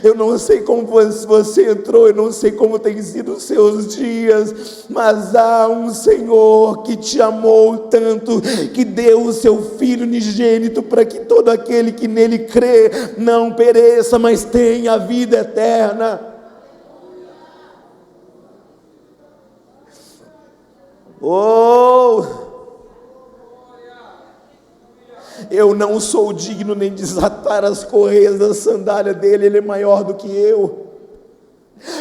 Eu não sei como você entrou, eu não sei como tem sido os seus dias, mas há um Senhor que te amou tanto, que deu o seu Filho unigênito, para que todo aquele que nele crê não pereça, mas tenha a vida eterna. Eu não sou digno nem de desatar as correias da sandália dele. Ele é maior do que eu,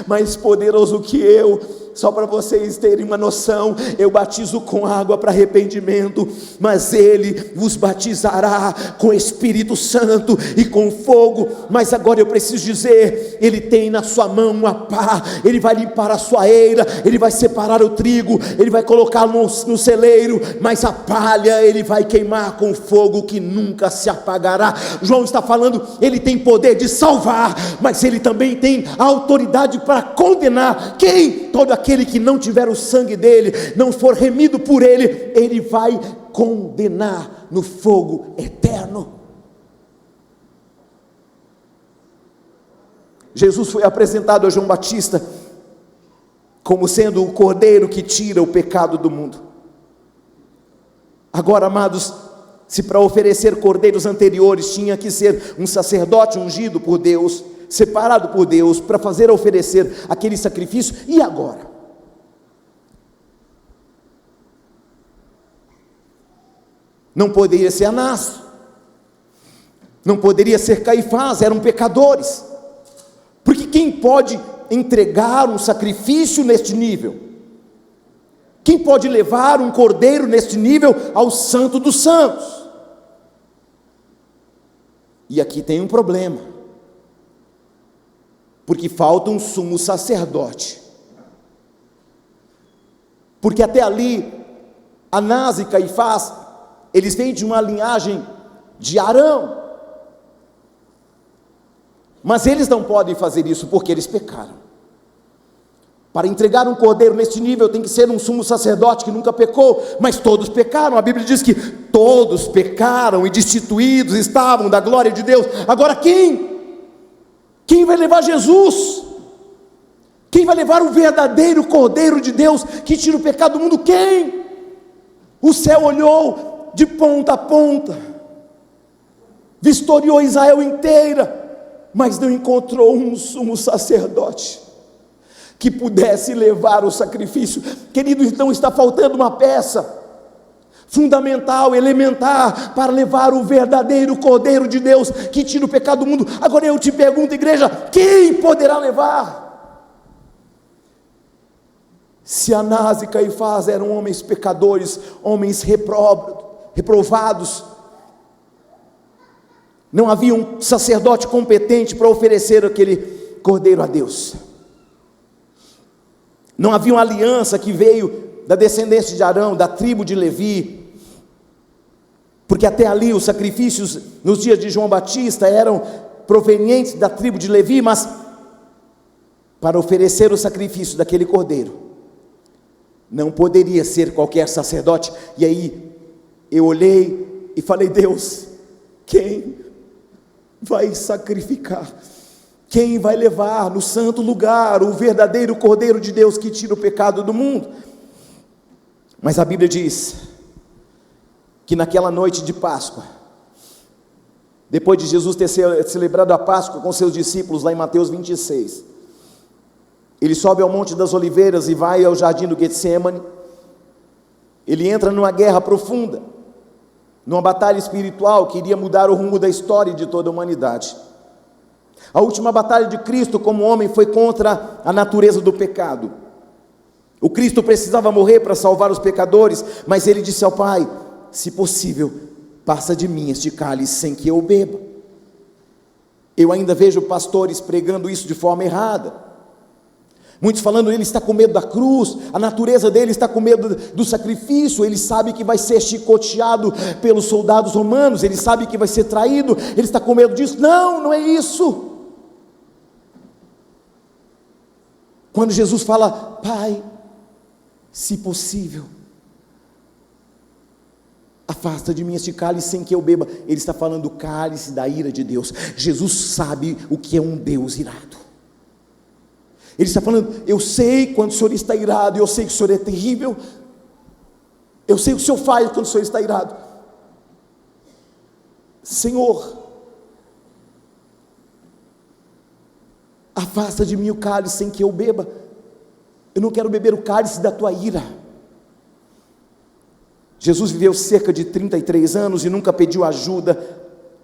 mais poderoso que eu. Só para vocês terem uma noção, eu batizo com água para arrependimento, mas ele vos batizará com Espírito Santo e com fogo. Mas agora eu preciso dizer, ele tem na sua mão uma pá, ele vai limpar a sua eira, ele vai separar o trigo, ele vai colocá-lo no celeiro, mas a palha ele vai queimar com fogo que nunca se apagará. João está falando, ele tem poder de salvar, mas ele também tem a autoridade para condenar. Quem? Todo aquele que não tiver o sangue dele, não for remido por ele, ele vai condenar no fogo eterno. Jesus foi apresentado a João Batista como sendo o cordeiro que tira o pecado do mundo. Agora, amados, se para oferecer cordeiros anteriores tinha que ser um sacerdote ungido por Deus, separado por Deus, para oferecer aquele sacrifício, e agora? Não poderia ser Anás, não poderia ser Caifás, eram pecadores, porque quem pode entregar um sacrifício neste nível? Quem pode levar um cordeiro neste nível ao Santo dos Santos? E aqui tem um problema, porque falta um sumo sacerdote, porque até ali, Anás e Caifás, eles vêm de uma linhagem de Arão, mas eles não podem fazer isso, porque eles pecaram. Para entregar um cordeiro neste nível, tem que ser um sumo sacerdote que nunca pecou, mas todos pecaram. A Bíblia diz que todos pecaram e destituídos estavam da glória de Deus. Agora quem vai levar Jesus? Quem vai levar o verdadeiro Cordeiro de Deus, que tira o pecado do mundo? Quem? O céu olhou de ponta a ponta, vistoriou Israel inteira, mas não encontrou um sumo sacerdote que pudesse levar o sacrifício. Querido, então está faltando uma peça fundamental, elementar, para levar o verdadeiro Cordeiro de Deus, que tira o pecado do mundo. Agora eu te pergunto, igreja, quem poderá levar? Se Anás e Caifás eram homens pecadores, homens reprovados, não havia um sacerdote competente para oferecer aquele cordeiro a Deus. Não havia uma aliança que veio da descendência de Arão, da tribo de Levi, porque até ali os sacrifícios nos dias de João Batista eram provenientes da tribo de Levi, mas para oferecer o sacrifício daquele cordeiro, não poderia ser qualquer sacerdote. E aí eu olhei e falei: Deus, quem vai sacrificar? Quem vai levar no santo lugar o verdadeiro Cordeiro de Deus que tira o pecado do mundo? Mas a Bíblia diz que naquela noite de Páscoa, depois de Jesus ter celebrado a Páscoa com seus discípulos lá em Mateus 26, ele sobe ao Monte das Oliveiras e vai ao jardim do Getsêmani. Ele entra numa guerra profunda, numa batalha espiritual que iria mudar o rumo da história de toda a humanidade. A última batalha de Cristo como homem foi contra a natureza do pecado. O Cristo precisava morrer para salvar os pecadores, mas ele disse ao Pai: se possível, passa de mim este cálice sem que eu o beba. Eu ainda vejo pastores pregando isso de forma errada. Muitos falando: ele está com medo da cruz, a natureza dele está com medo do sacrifício, ele sabe que vai ser chicoteado pelos soldados romanos, ele sabe que vai ser traído, ele está com medo disso. Não, não é isso. Quando Jesus fala: Pai, se possível, afasta de mim este cálice sem que eu beba, ele está falando do cálice da ira de Deus. Jesus sabe o que é um Deus irado. Ele está falando: eu sei quando o Senhor está irado, eu sei que o Senhor é terrível, eu sei o que o Senhor faz quando o Senhor está irado. Senhor, afasta de mim o cálice sem que eu beba. Eu não quero beber o cálice da tua ira. Jesus viveu cerca de 33 anos e nunca pediu ajuda,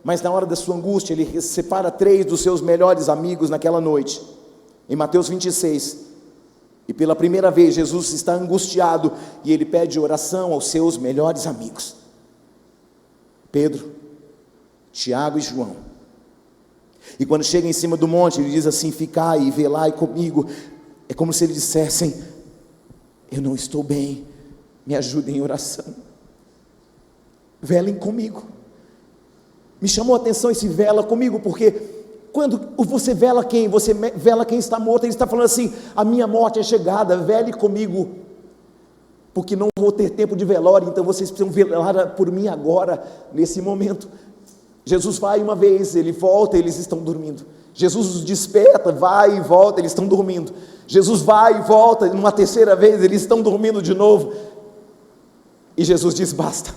mas na hora da sua angústia, ele separa 3 dos seus melhores amigos naquela noite, em Mateus 26, e pela primeira vez Jesus está angustiado, e ele pede oração aos seus melhores amigos, Pedro, Tiago e João. E quando chega em cima do monte, ele diz assim: ficai e velai comigo. É como se eles dissessem: eu não estou bem, me ajudem em oração, velem comigo. Me chamou a atenção esse vela comigo, porque quando você vela quem? Você vela quem está morto. Ele está falando assim: a minha morte é chegada, vele comigo, porque não vou ter tempo de velório, então vocês precisam velar por mim agora, nesse momento. Jesus vai uma vez, ele volta, eles estão dormindo. Jesus os desperta, vai e volta, eles estão dormindo. Jesus vai e volta, numa terceira vez, eles estão dormindo de novo. E Jesus diz: basta.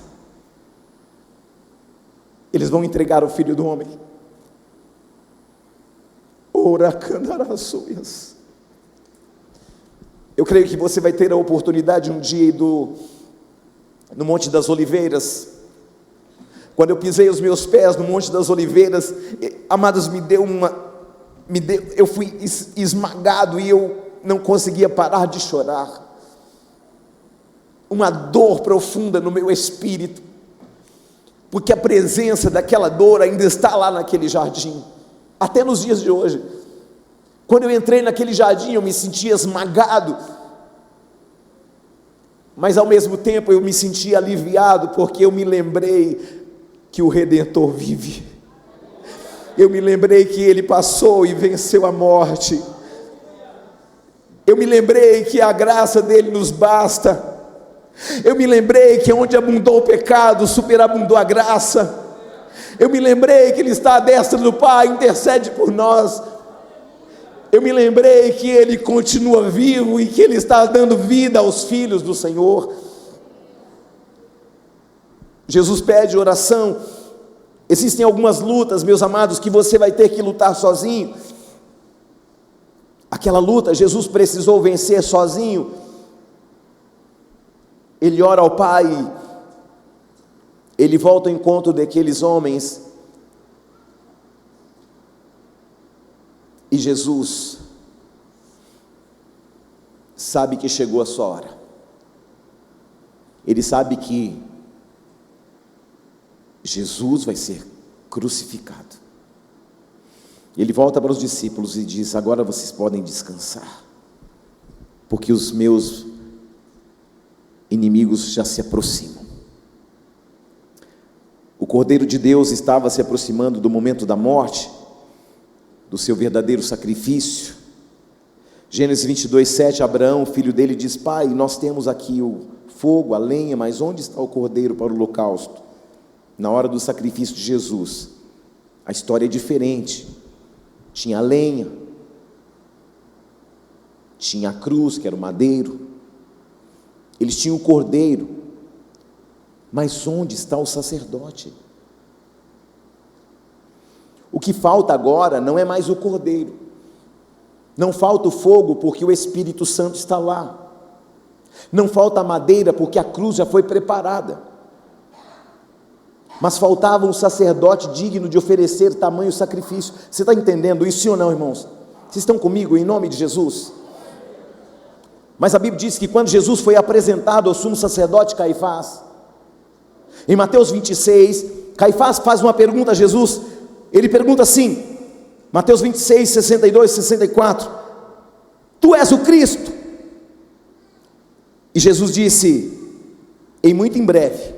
Eles vão entregar o Filho do Homem. Eu creio que você vai ter a oportunidade um dia no Monte das Oliveiras. Quando eu pisei os meus pés no Monte das Oliveiras, amados, eu fui esmagado e eu não conseguia parar de chorar. Uma dor profunda no meu espírito, porque a presença daquela dor ainda está lá naquele jardim, até nos dias de hoje. Quando eu entrei naquele jardim, eu me sentia esmagado, mas ao mesmo tempo eu me sentia aliviado, porque eu me lembrei que o Redentor vive. Eu me lembrei que Ele passou e venceu a morte. Eu me lembrei que a graça dEle nos basta. Eu me lembrei que onde abundou o pecado, superabundou a graça. Eu me lembrei que Ele está à destra do Pai, intercede por nós. Eu me lembrei que Ele continua vivo e que Ele está dando vida aos filhos do Senhor. Jesus pede oração. Existem algumas lutas, meus amados, que você vai ter que lutar sozinho. Aquela luta, Jesus precisou vencer sozinho. Ele ora ao Pai, ele volta ao encontro daqueles homens, e Jesus sabe que chegou a sua hora. Ele sabe que Jesus vai ser crucificado. Ele volta para os discípulos e diz: agora vocês podem descansar, porque os meus inimigos já se aproximam. O Cordeiro de Deus estava se aproximando do momento da morte, do seu verdadeiro sacrifício. Gênesis 22:7, Abraão, filho dele, diz: pai, nós temos aqui o fogo, a lenha, mas onde está o cordeiro para o holocausto? Na hora do sacrifício de Jesus, a história é diferente. Tinha a lenha, tinha a cruz, que era o madeiro, eles tinham o cordeiro, mas onde está o sacerdote? O que falta agora não é mais o cordeiro, não falta o fogo, porque o Espírito Santo está lá, não falta a madeira, porque a cruz já foi preparada, mas faltava um sacerdote digno de oferecer tamanho sacrifício. Você está entendendo isso, sim ou não, irmãos? Vocês estão comigo em nome de Jesus? Mas a Bíblia diz que quando Jesus foi apresentado ao sumo sacerdote Caifás, em Mateus 26, Caifás faz uma pergunta a Jesus. Ele pergunta assim, Mateus 26, 62, 64: tu és o Cristo? E Jesus disse: muito em breve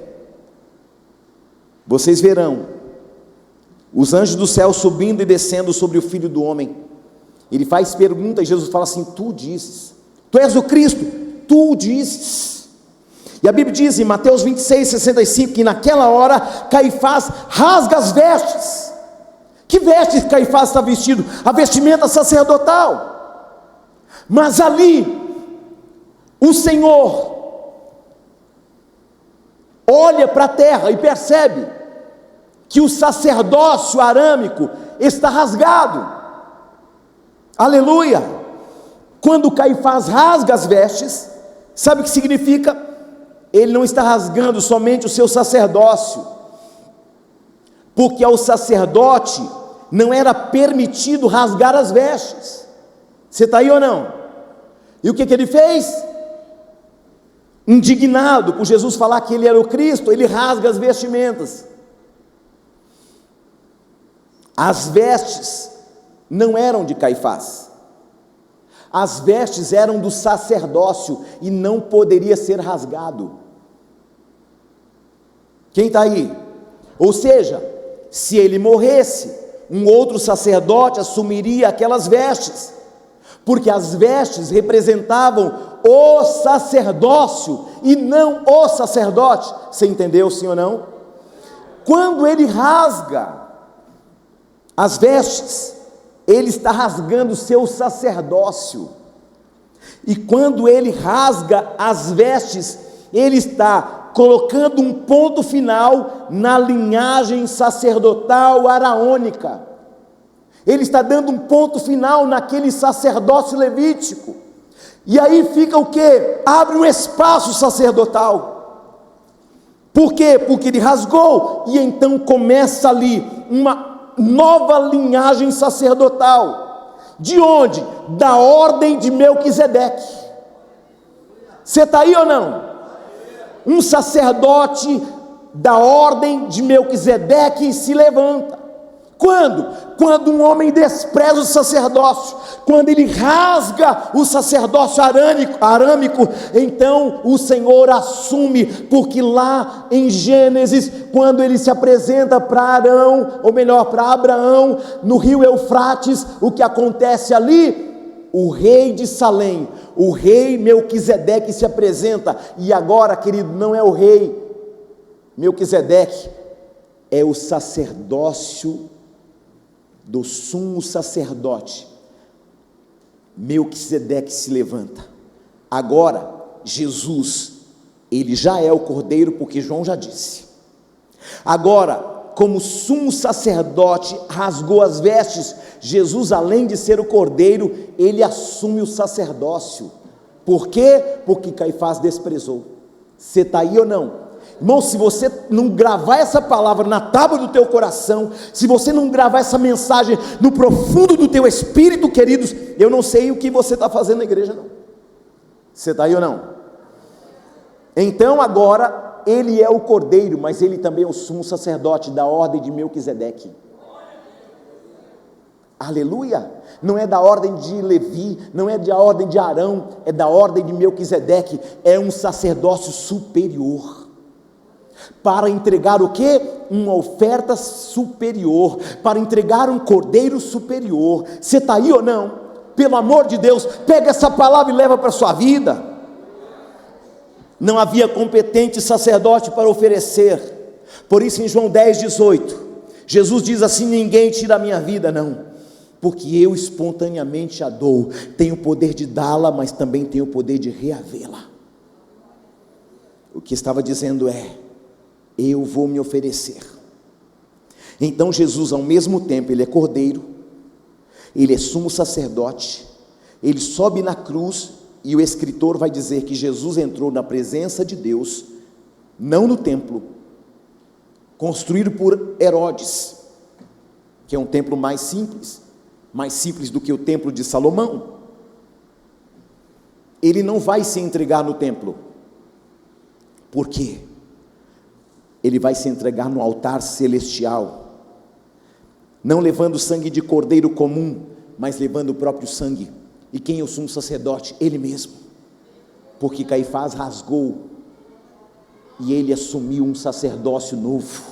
vocês verão os anjos do céu subindo e descendo sobre o Filho do Homem. Ele faz pergunta e Jesus fala assim: tu dizes, tu és o Cristo, tu dizes. E a Bíblia diz em Mateus 26, 65, que naquela hora Caifás rasga as vestes. Que vestes Caifás está vestido? A vestimenta sacerdotal. Mas ali o Senhor olha para a terra e percebe que o sacerdócio arâmico está rasgado. Aleluia! Quando Caifás rasga as vestes, sabe o que significa? Ele não está rasgando somente o seu sacerdócio, porque ao sacerdote não era permitido rasgar as vestes. Você está aí ou não? E o que ele fez? Indignado por Jesus falar que ele era o Cristo, ele rasga as vestimentas. As vestes não eram de Caifás, as vestes eram do sacerdócio e não poderia ser rasgado. Quem está aí? Ou seja, se ele morresse, um outro sacerdote assumiria aquelas vestes, porque as vestes representavam o sacerdócio e não o sacerdote. Você entendeu, sim ou não? Quando ele rasga as vestes, ele está rasgando o seu sacerdócio. E quando ele rasga as vestes, ele está colocando um ponto final na linhagem sacerdotal araônica. Ele está dando um ponto final naquele sacerdócio levítico. E aí fica o quê? Abre um espaço sacerdotal. Por quê? Porque ele rasgou, e então começa ali uma nova linhagem sacerdotal. De onde? Da ordem de Melquisedeque. Você está aí ou não? Um sacerdote da ordem de Melquisedeque se levanta. Quando? Quando um homem despreza o sacerdócio, quando ele rasga o sacerdócio arâmico, então o Senhor assume, porque lá em Gênesis, quando ele se apresenta para Arão, ou melhor, para Abraão, no rio Eufrates, o que acontece ali? O rei de Salém, o rei Melquisedeque se apresenta, e agora, querido, não é o rei Melquisedeque, é o sacerdócio do sumo sacerdote. Melquisedeque se levanta. Agora, Jesus, ele já é o cordeiro, porque João já disse. Agora, como sumo sacerdote rasgou as vestes, Jesus, além de ser o cordeiro, ele assume o sacerdócio. Por quê? Porque Caifás desprezou. Você está aí ou não? Irmão, se você não gravar essa palavra na tábua do teu coração, se você não gravar essa mensagem no profundo do teu espírito, queridos, eu não sei o que você está fazendo na igreja, não. Você está aí ou não? Então agora, ele é o cordeiro, mas ele também é o sumo sacerdote da ordem de Melquisedeque. Aleluia! Não é da ordem de Levi, não é da ordem de Arão, é da ordem de Melquisedeque. É um sacerdócio superior, para entregar o quê? Uma oferta superior, para entregar um cordeiro superior. Você está aí ou não? Pelo amor de Deus, pega essa palavra e leva para a sua vida. Não havia competente sacerdote para oferecer. Por isso em João 10:18, Jesus diz assim: ninguém tira a minha vida, não, porque eu espontaneamente a dou. Tenho o poder de dá-la, mas também tenho o poder de reavê-la. O que estava dizendo é: eu vou me oferecer. Então Jesus, ao mesmo tempo, ele é cordeiro, ele é sumo sacerdote, ele sobe na cruz, e o escritor vai dizer que Jesus entrou na presença de Deus, não no templo construído por Herodes, que é um templo mais simples do que o templo de Salomão. Ele não vai se entregar no templo. Por quê? Ele vai se entregar no altar celestial, não levando sangue de cordeiro comum, mas levando o próprio sangue. E quem é o sumo sacerdote? Ele mesmo, porque Caifás rasgou, e ele assumiu um sacerdócio novo,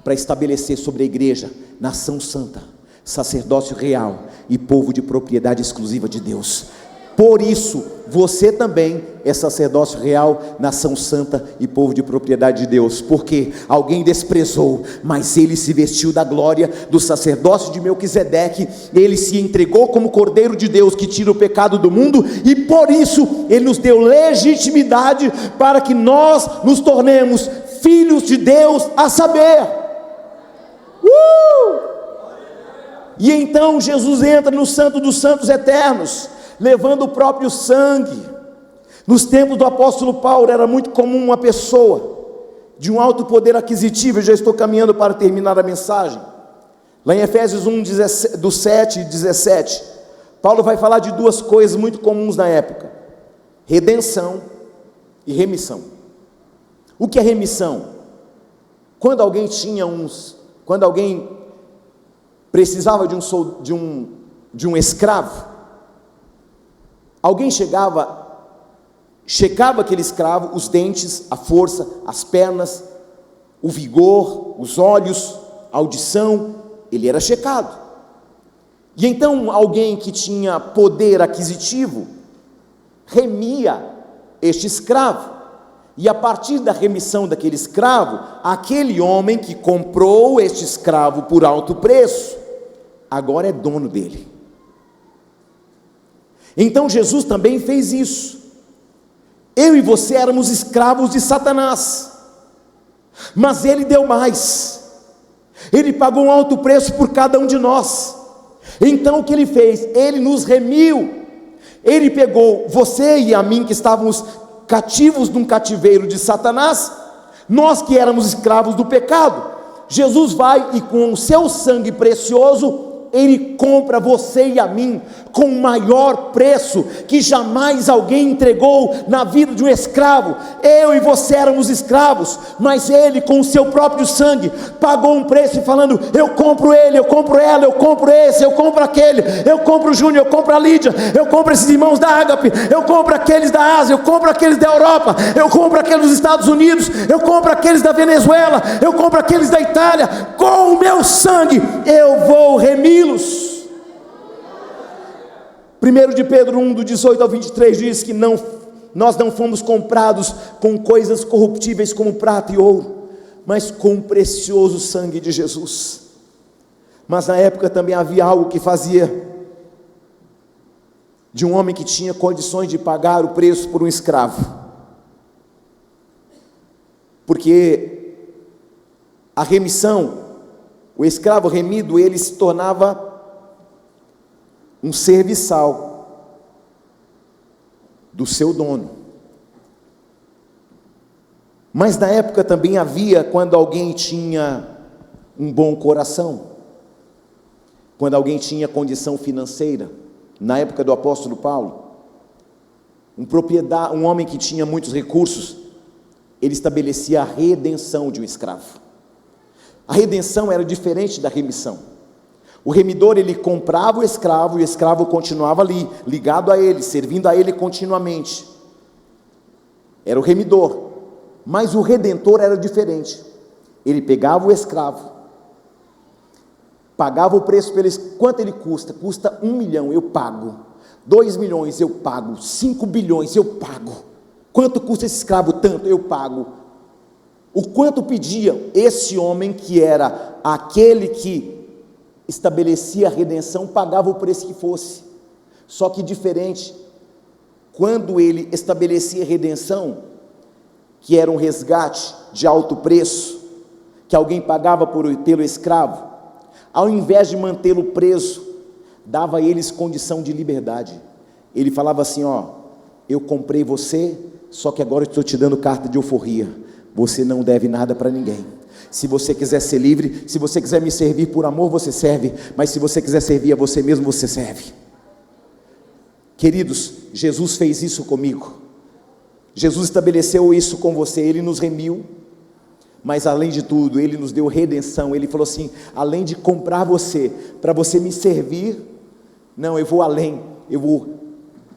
para estabelecer sobre a igreja, nação santa, sacerdócio real, e povo de propriedade exclusiva de Deus. Por isso, você também é sacerdócio real, nação santa e povo de propriedade de Deus, porque alguém desprezou, mas ele se vestiu da glória do sacerdócio de Melquisedeque, ele se entregou como cordeiro de Deus, que tira o pecado do mundo, e por isso, ele nos deu legitimidade, para que nós nos tornemos filhos de Deus, a saber, e então Jesus entra no santo dos santos eternos, levando o próprio sangue. Nos tempos do apóstolo Paulo, era muito comum uma pessoa de um alto poder aquisitivo. Eu já estou caminhando para terminar a mensagem. Lá em Efésios 1, do 7 e 17, Paulo vai falar de duas coisas muito comuns na época: redenção e remissão. O que é remissão? Quando alguém precisava de um escravo, alguém checava aquele escravo, os dentes, a força, as pernas, o vigor, os olhos, a audição, ele era checado. E então alguém que tinha poder aquisitivo remia este escravo, e a partir da remissão daquele escravo, aquele homem que comprou este escravo por alto preço, agora é dono dele. Então Jesus também fez isso. Eu e você éramos escravos de Satanás, mas ele deu mais, ele pagou um alto preço por cada um de nós. Então o que ele fez? Ele nos remiu, ele pegou você e a mim, que estávamos cativos num cativeiro de Satanás, nós que éramos escravos do pecado. Jesus vai e com o seu sangue precioso, ele compra você e a mim com o maior preço que jamais alguém entregou na vida de um escravo. Eu e você éramos escravos, mas ele com o seu próprio sangue pagou um preço, falando: eu compro ele, eu compro ela, eu compro esse, eu compro aquele, eu compro o Júnior, eu compro a Lídia, eu compro esses irmãos da Ágape, eu compro aqueles da Ásia, eu compro aqueles da Europa, eu compro aqueles dos Estados Unidos, eu compro aqueles da Venezuela, eu compro aqueles da Itália. Com o meu sangue eu vou remi-los. 1 de Pedro 1, do 18 ao 23 diz que nós não fomos comprados com coisas corruptíveis como prata e ouro, mas com o precioso sangue de Jesus. Mas na época também havia algo que fazia de um homem que tinha condições de pagar o preço por um escravo, porque a remissão, o escravo remido, ele se tornava um serviçal do seu dono. Mas na época também havia, quando alguém tinha um bom coração, quando alguém tinha condição financeira, na época do apóstolo Paulo, um homem que tinha muitos recursos, ele estabelecia a redenção de um escravo. A redenção era diferente da remissão. O remidor, ele comprava o escravo, e o escravo continuava ali, ligado a ele, servindo a ele continuamente. Era o remidor. Mas o redentor era diferente. Ele pegava o escravo, pagava o preço por ele. Quanto ele custa? Custa 1 milhão, eu pago. 2 milhões, eu pago. 5 bilhões, eu pago. Quanto custa esse escravo? Tanto, eu pago. O quanto pedia esse homem, que era aquele que estabelecia a redenção, pagava o preço que fosse. Só que diferente, quando ele estabelecia a redenção, que era um resgate de alto preço, que alguém pagava pelo escravo, ao invés de mantê-lo preso, dava a eles condição de liberdade. Ele falava assim: eu comprei você, só que agora eu estou te dando carta de alforria, você não deve nada para ninguém. Se você quiser ser livre, se você quiser me servir por amor, você serve, mas se você quiser servir a você mesmo, você serve. Queridos, Jesus fez isso comigo, Jesus estabeleceu isso com você, Ele nos remiu, mas além de tudo, Ele nos deu redenção. Ele falou assim: além de comprar você, para você me servir, não, eu vou além, eu vou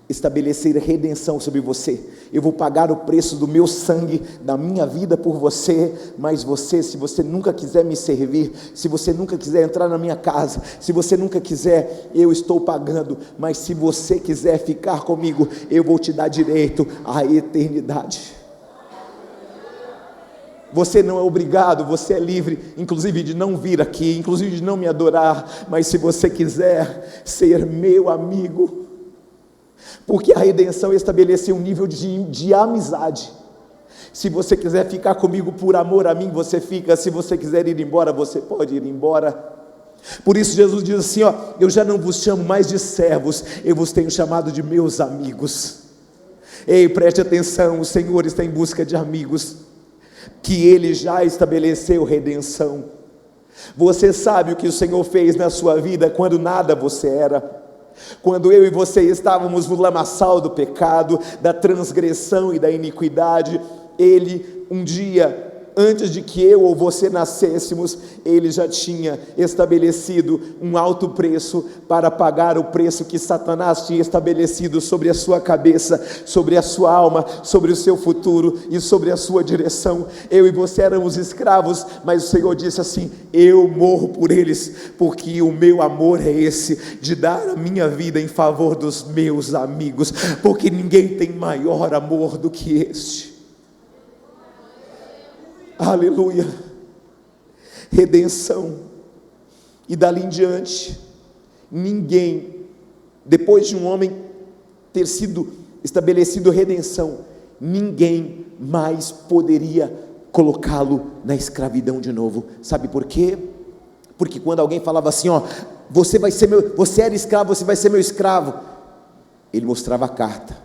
estabelecer redenção sobre você, eu vou pagar o preço do meu sangue, da minha vida por você. Mas você, se você nunca quiser me servir, se você nunca quiser entrar na minha casa, se você nunca quiser, eu estou pagando, mas se você quiser ficar comigo, eu vou te dar direito à eternidade. Você não é obrigado, você é livre, inclusive de não vir aqui, inclusive de não me adorar, mas se você quiser ser meu amigo, porque a redenção estabeleceu um nível de amizade. Se você quiser ficar comigo por amor a mim, você fica. Se você quiser ir embora, você pode ir embora. Por isso Jesus diz assim: eu já não vos chamo mais de servos, eu vos tenho chamado de meus amigos. Ei, preste atenção, o Senhor está em busca de amigos, que Ele já estabeleceu redenção. Você sabe o que o Senhor fez na sua vida quando nada você era? Quando eu e você estávamos no lamaçal do pecado, da transgressão e da iniquidade, Ele um dia, antes de que eu ou você nascêssemos, Ele já tinha estabelecido um alto preço para pagar o preço que Satanás tinha estabelecido sobre a sua cabeça, sobre a sua alma, sobre o seu futuro e sobre a sua direção. Eu e você éramos escravos, mas o Senhor disse assim: eu morro por eles, porque o meu amor é esse, de dar a minha vida em favor dos meus amigos, porque ninguém tem maior amor do que este. Aleluia, redenção. E dali em diante, ninguém, depois de um homem ter sido estabelecido redenção, ninguém mais poderia colocá-lo na escravidão de novo. Sabe por quê? Porque quando alguém falava assim: você vai ser meu, você era escravo, você vai ser meu escravo, ele mostrava a carta: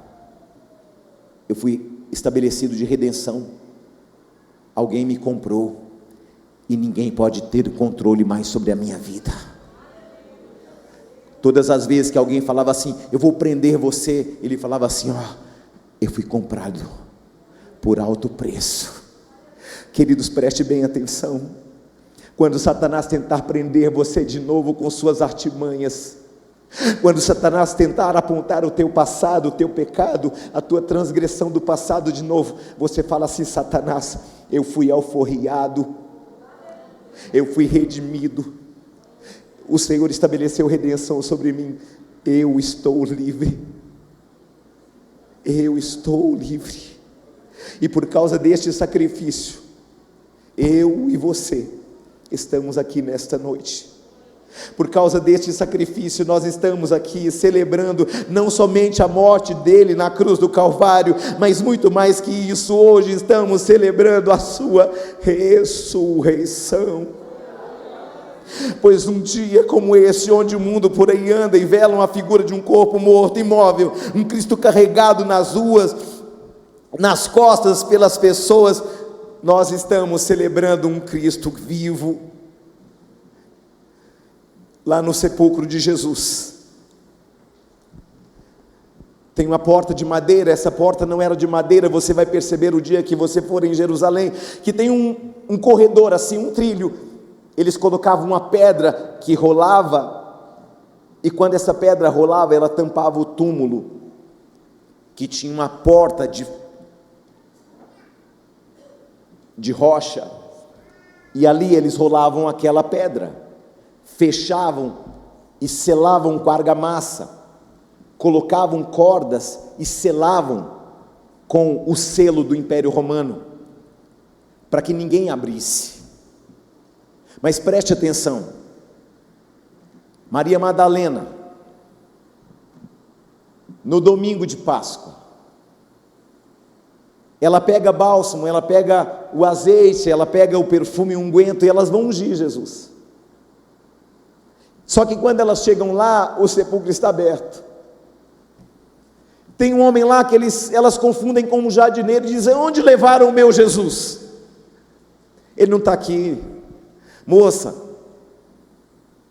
eu fui estabelecido de redenção, alguém me comprou, e ninguém pode ter controle mais sobre a minha vida. Todas as vezes que alguém falava assim: eu vou prender você, ele falava assim: eu fui comprado por alto preço. Queridos, preste bem atenção. Quando Satanás tentar prender você de novo com suas artimanhas, quando Satanás tentar apontar o teu passado, o teu pecado, a tua transgressão do passado de novo, você fala assim: Satanás, eu fui alforriado, eu fui redimido, o Senhor estabeleceu redenção sobre mim, eu estou livre, eu estou livre. E por causa deste sacrifício, eu e você estamos aqui nesta noite. Por causa deste sacrifício, nós estamos aqui celebrando não somente a morte dele na cruz do Calvário, mas muito mais que isso, hoje estamos celebrando a sua ressurreição. Pois um dia como esse, onde o mundo por aí anda e vela uma figura de um corpo morto, imóvel, um Cristo carregado nas ruas, nas costas pelas pessoas, nós estamos celebrando um Cristo vivo, lá no sepulcro de Jesus. Tem uma porta de madeira, essa porta não era de madeira. Você vai perceber o dia que você for em Jerusalém, que tem um corredor assim, um trilho. Eles colocavam uma pedra que rolava, e quando essa pedra rolava, ela tampava o túmulo, que tinha uma porta de rocha, e ali eles rolavam aquela pedra, fechavam e selavam com argamassa, colocavam cordas e selavam com o selo do Império Romano, para que ninguém abrisse. Mas preste atenção, Maria Madalena, no domingo de Páscoa, ela pega bálsamo, ela pega o azeite, ela pega o perfume e o unguento, e elas vão ungir Jesus. Só que quando elas chegam lá, o sepulcro está aberto. Tem um homem lá que elas confundem com um jardineiro e dizem: onde levaram o meu Jesus? Ele não está aqui. Moça,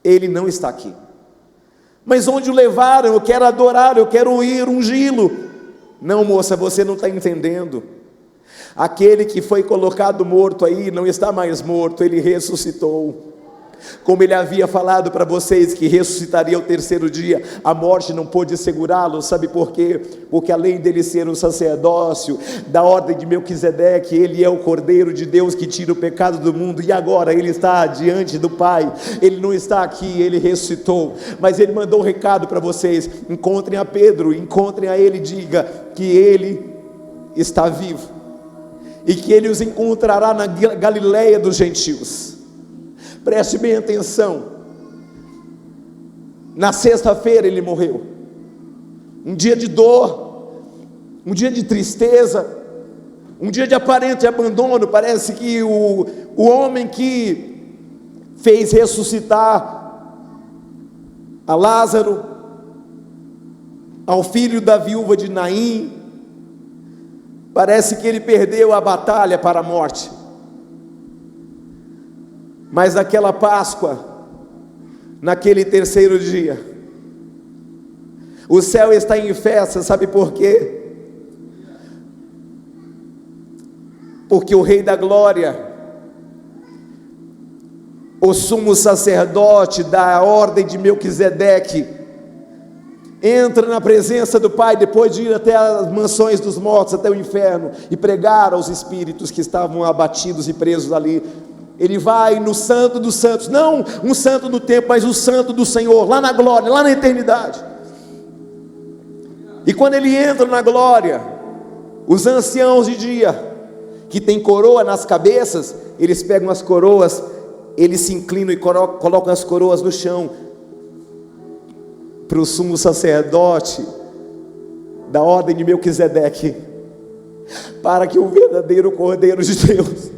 ele não está aqui. Mas onde o levaram? Eu quero adorar, eu quero ir ungí-lo. Não, moça, você não está entendendo. Aquele que foi colocado morto aí não está mais morto, ele ressuscitou. Como ele havia falado para vocês que ressuscitaria ao terceiro dia, a morte não pôde segurá-lo. Sabe por quê? Porque além dele ser um sacerdócio da ordem de Melquisedeque, ele é o Cordeiro de Deus que tira o pecado do mundo, e agora ele está diante do Pai. Ele não está aqui, ele ressuscitou, mas ele mandou um recado para vocês: encontrem a Pedro, encontrem a ele, diga que ele está vivo, e que ele os encontrará na Galileia dos gentios. Preste bem atenção, na sexta-feira ele morreu, um dia de dor, um dia de tristeza, um dia de aparente abandono. Parece que o homem que fez ressuscitar a Lázaro, ao filho da viúva de Naim, parece que ele perdeu a batalha para a morte. Mas naquela Páscoa, naquele terceiro dia, o céu está em festa. Sabe por quê? Porque o Rei da Glória, o sumo sacerdote da ordem de Melquisedeque, entra na presença do Pai, depois de ir até as mansões dos mortos, até o inferno, e pregar aos espíritos que estavam abatidos e presos ali. Ele vai no Santo dos Santos, não um santo do templo, mas o Santo do Senhor, lá na glória, lá na eternidade. E quando ele entra na glória, os anciãos de dia, que tem coroa nas cabeças, eles pegam as coroas, eles se inclinam e colocam as coroas no chão, para o sumo sacerdote da ordem de Melquisedeque, para que o verdadeiro Cordeiro de Deus,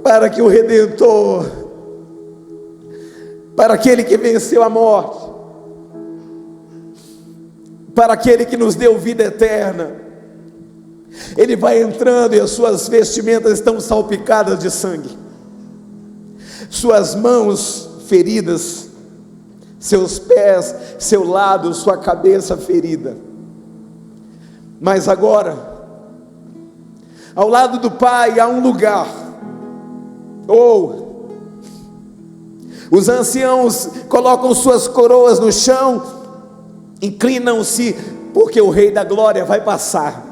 para que o Redentor, para aquele que venceu a morte, para aquele que nos deu vida eterna, ele vai entrando e as suas vestimentas estão salpicadas de sangue, suas mãos feridas, seus pés, seu lado, sua cabeça ferida. Mas agora, ao lado do Pai há um lugar. Os anciãos colocam suas coroas no chão, inclinam-se, porque o Rei da Glória vai passar.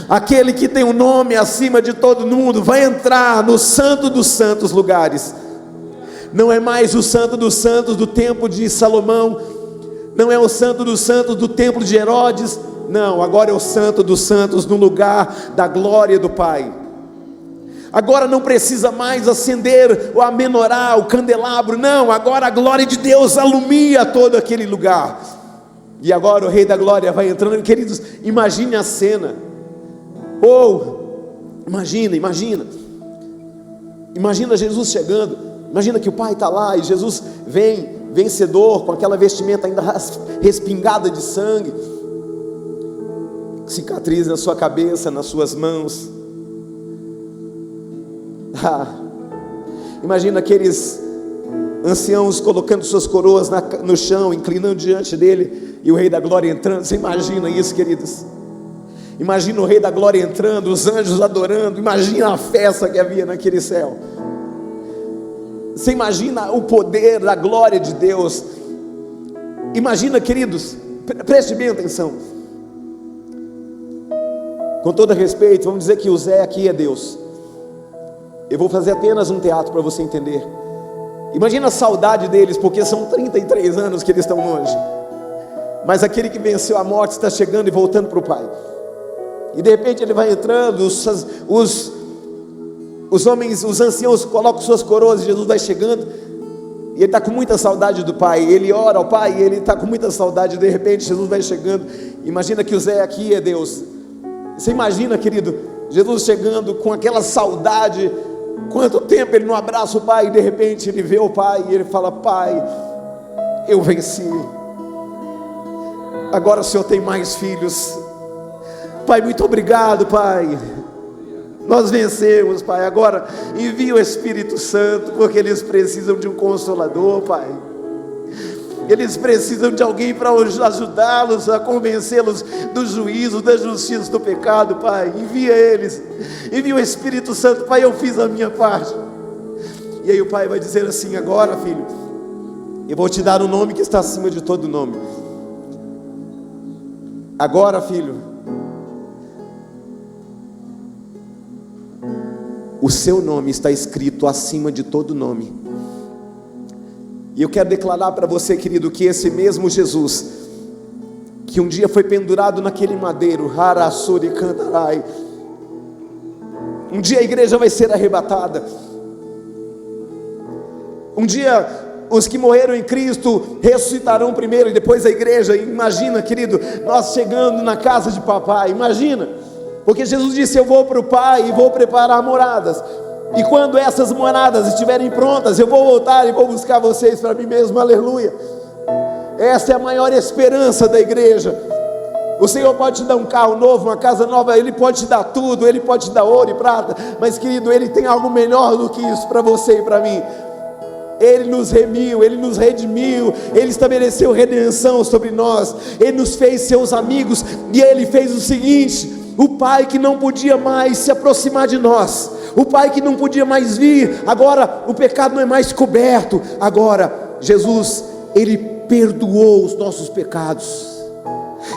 Aquele que tem um nome acima de todo mundo vai entrar no Santo dos Santos lugares. Não é mais o Santo dos Santos do templo de Salomão, não é o Santo dos Santos do templo de Herodes, não, agora é o Santo dos Santos no lugar da glória do Pai. Agora não precisa mais acender a menorá, o candelabro, não, agora a glória de Deus alumia todo aquele lugar. E agora o Rei da Glória vai entrando. Queridos, imagine a cena. Imagina Jesus chegando. Imagina que o Pai está lá e Jesus vem vencedor, com aquela vestimenta ainda respingada de sangue, cicatriz na sua cabeça, nas suas mãos. Imagina aqueles anciãos colocando suas coroas no chão, inclinando diante dele, e o Rei da Glória entrando. Você imagina isso, queridos? Imagina o Rei da Glória entrando, os anjos adorando. Imagina a festa que havia naquele céu. Você imagina o poder da glória de Deus. Imagina, queridos, preste bem atenção. Com todo respeito, vamos dizer que o Zé aqui é Deus. Eu vou fazer apenas um teatro para você entender. Imagina a saudade deles, porque são 33 anos que eles estão longe. Mas aquele que venceu a morte está chegando e voltando para o Pai. E de repente ele vai entrando, os homens, os anciãos colocam suas coroas e Jesus vai chegando. E ele está com muita saudade do Pai. Ele ora ao Pai e ele está com muita saudade. De repente Jesus vai chegando. Imagina que o Zé aqui é Deus. Você imagina, querido, Jesus chegando com aquela saudade. Quanto tempo ele não abraça o Pai. E de repente ele vê o Pai e ele fala: Pai, eu venci. Agora o Senhor tem mais filhos. Pai, muito obrigado, Pai. Nós vencemos, Pai. Agora envia o Espírito Santo, porque eles precisam de um consolador, Pai. Eles precisam de alguém para ajudá-los, a convencê-los do juízo, da justiça, do pecado, Pai. Envia eles, envia o Espírito Santo, Pai. Eu fiz a minha parte. E aí o Pai vai dizer assim: agora, filho, eu vou te dar um nome que está acima de todo nome. Agora, filho, o seu nome está escrito acima de todo nome. E eu quero declarar para você, querido, que esse mesmo Jesus, que um dia foi pendurado naquele madeiro, Harassuri Cantarai, um dia a igreja vai ser arrebatada. Um dia os que morreram em Cristo ressuscitarão primeiro e depois a igreja. Imagina, querido, nós chegando na casa de papai. Imagina, porque Jesus disse: eu vou para o Pai e vou preparar moradas. E quando essas moradas estiverem prontas, eu vou voltar e vou buscar vocês para mim mesmo. Aleluia. Essa é a maior esperança da igreja. O Senhor pode te dar um carro novo, uma casa nova. Ele pode te dar tudo, Ele pode te dar ouro e prata. Mas, querido, Ele tem algo melhor do que isso para você e para mim. Ele nos remiu, Ele nos redimiu, Ele estabeleceu redenção sobre nós, Ele nos fez seus amigos. E Ele fez o seguinte: o Pai que não podia mais se aproximar de nós, o Pai que não podia mais vir, agora o pecado não é mais coberto. Agora Jesus, Ele perdoou os nossos pecados.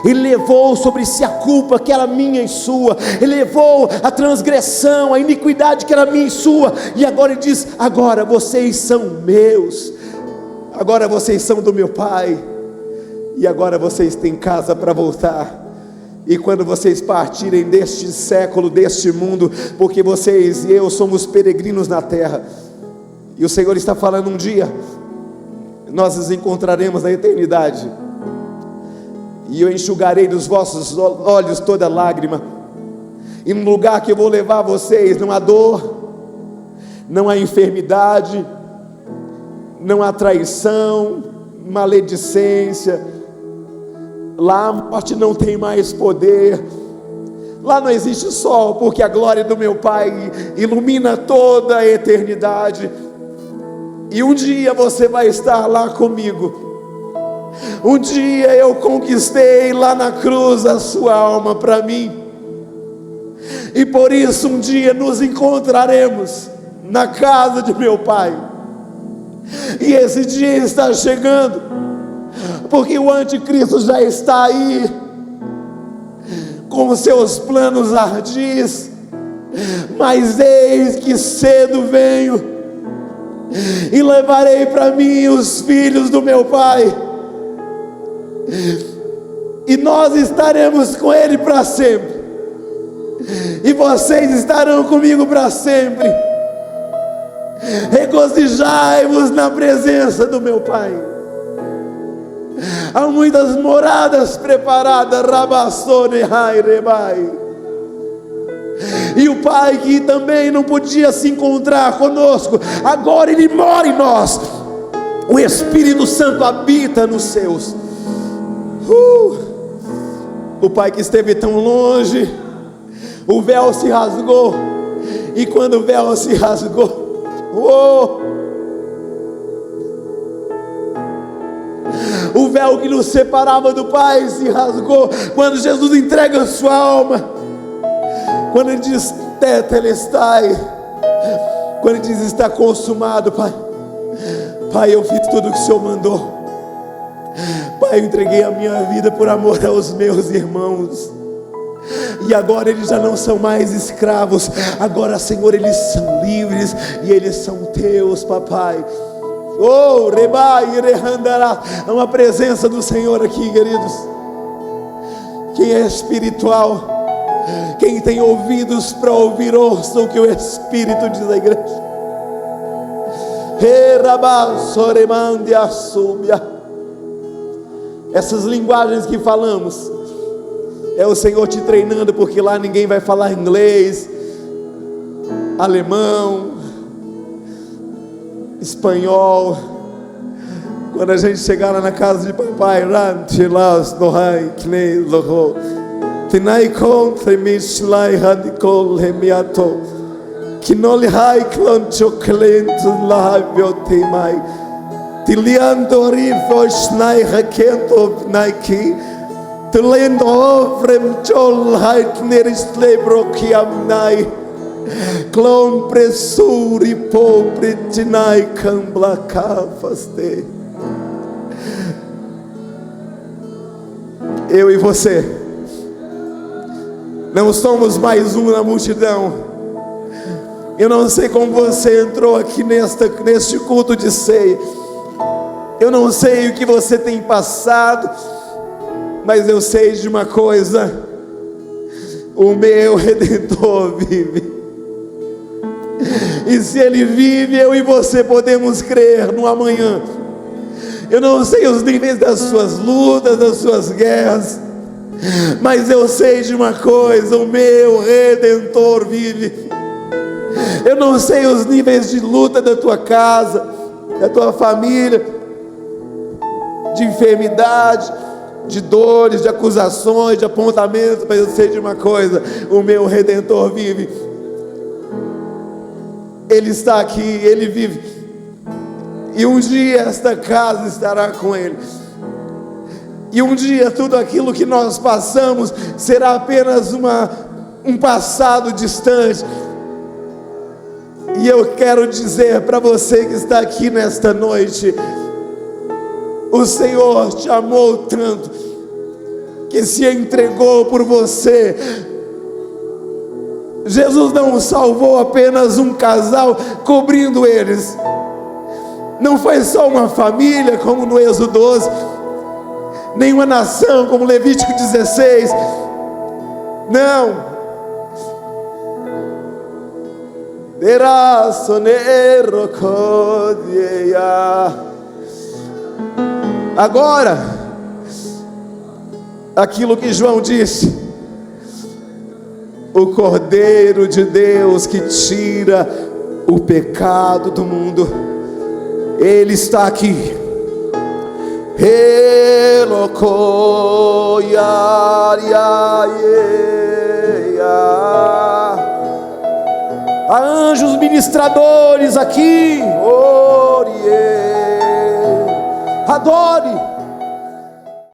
Ele levou sobre si a culpa que era minha e sua. Ele levou a transgressão, a iniquidade que era minha e sua. E agora Ele diz: agora vocês são meus. Agora vocês são do meu Pai. E agora vocês têm casa para voltar. E quando vocês partirem deste século, deste mundo, porque vocês e eu somos peregrinos na terra, e o Senhor está falando: um dia nós nos encontraremos na eternidade, e eu enxugarei dos vossos olhos toda lágrima. E no lugar que eu vou levar vocês, não há dor, não há enfermidade, não há traição, maledicência. Lá a morte não tem mais poder. Lá não existe sol, porque a glória do meu Pai ilumina toda a eternidade. E um dia você vai estar lá comigo. Um dia eu conquistei lá na cruz a sua alma para mim. E por isso um dia nos encontraremos na casa de meu Pai. E esse dia está chegando, porque o anticristo já está aí, com seus planos ardis. Mas eis que cedo venho, e levarei para mim os filhos do meu Pai, e nós estaremos com Ele para sempre, e vocês estarão comigo para sempre. Regozijai-vos na presença do meu Pai. Há muitas moradas preparadas, Rabassone Rairebai. E o Pai que também não podia se encontrar conosco, agora Ele mora em nós. O Espírito Santo habita nos seus. O Pai que esteve tão longe, o véu se rasgou. E quando o véu se rasgou, O véu que nos separava do Pai se rasgou quando Jesus entrega a sua alma. Quando Ele diz tetelestai, quando Ele diz está consumado, Pai. Pai, eu fiz tudo o que o Senhor mandou. Pai, eu entreguei a minha vida por amor aos meus irmãos. E agora eles já não são mais escravos. Agora, Senhor, eles são livres e eles são teus, papai. Oh, rebai, rehandará. Há uma presença do Senhor aqui, queridos. Quem é espiritual, quem tem ouvidos para ouvir, ouçam o que o Espírito diz à igreja. Essas linguagens que falamos é o Senhor te treinando, porque lá ninguém vai falar inglês, alemão, espanhol. Quando a gente chegar lá na casa de papai, que não lhe hai clonchoclento lahaviotemai tiliando rifos nai rakento naiki tulendo ofrem chol hait nerisle brokiam nai clon pressuri pobre tinai camblacavaste. Eu e você não somos mais um na multidão. Eu não sei como você entrou aqui neste culto de ceia. Eu não sei o que você tem passado, mas eu sei de uma coisa: o meu Redentor vive. E se Ele vive, eu e você podemos crer no amanhã. Eu não sei os níveis das suas lutas, das suas guerras, mas eu sei de uma coisa: o meu Redentor vive. Eu não sei os níveis de luta da tua casa, da tua família, de enfermidade, de dores, de acusações, de apontamentos, mas eu sei de uma coisa: o meu Redentor vive. Ele está aqui, Ele vive. E um dia esta casa estará com Ele. E um dia tudo aquilo que nós passamos será apenas um passado distante. E eu quero dizer para você que está aqui nesta noite: o Senhor te amou tanto, que se entregou por você. Jesus não salvou apenas um casal cobrindo eles. Não foi só uma família como no Êxodo 12, nem uma nação como Levítico 16. Não. Agora, aquilo que João disse: o Cordeiro de Deus que tira o pecado do mundo, Ele está aqui. Há anjos ministradores aqui. Adore.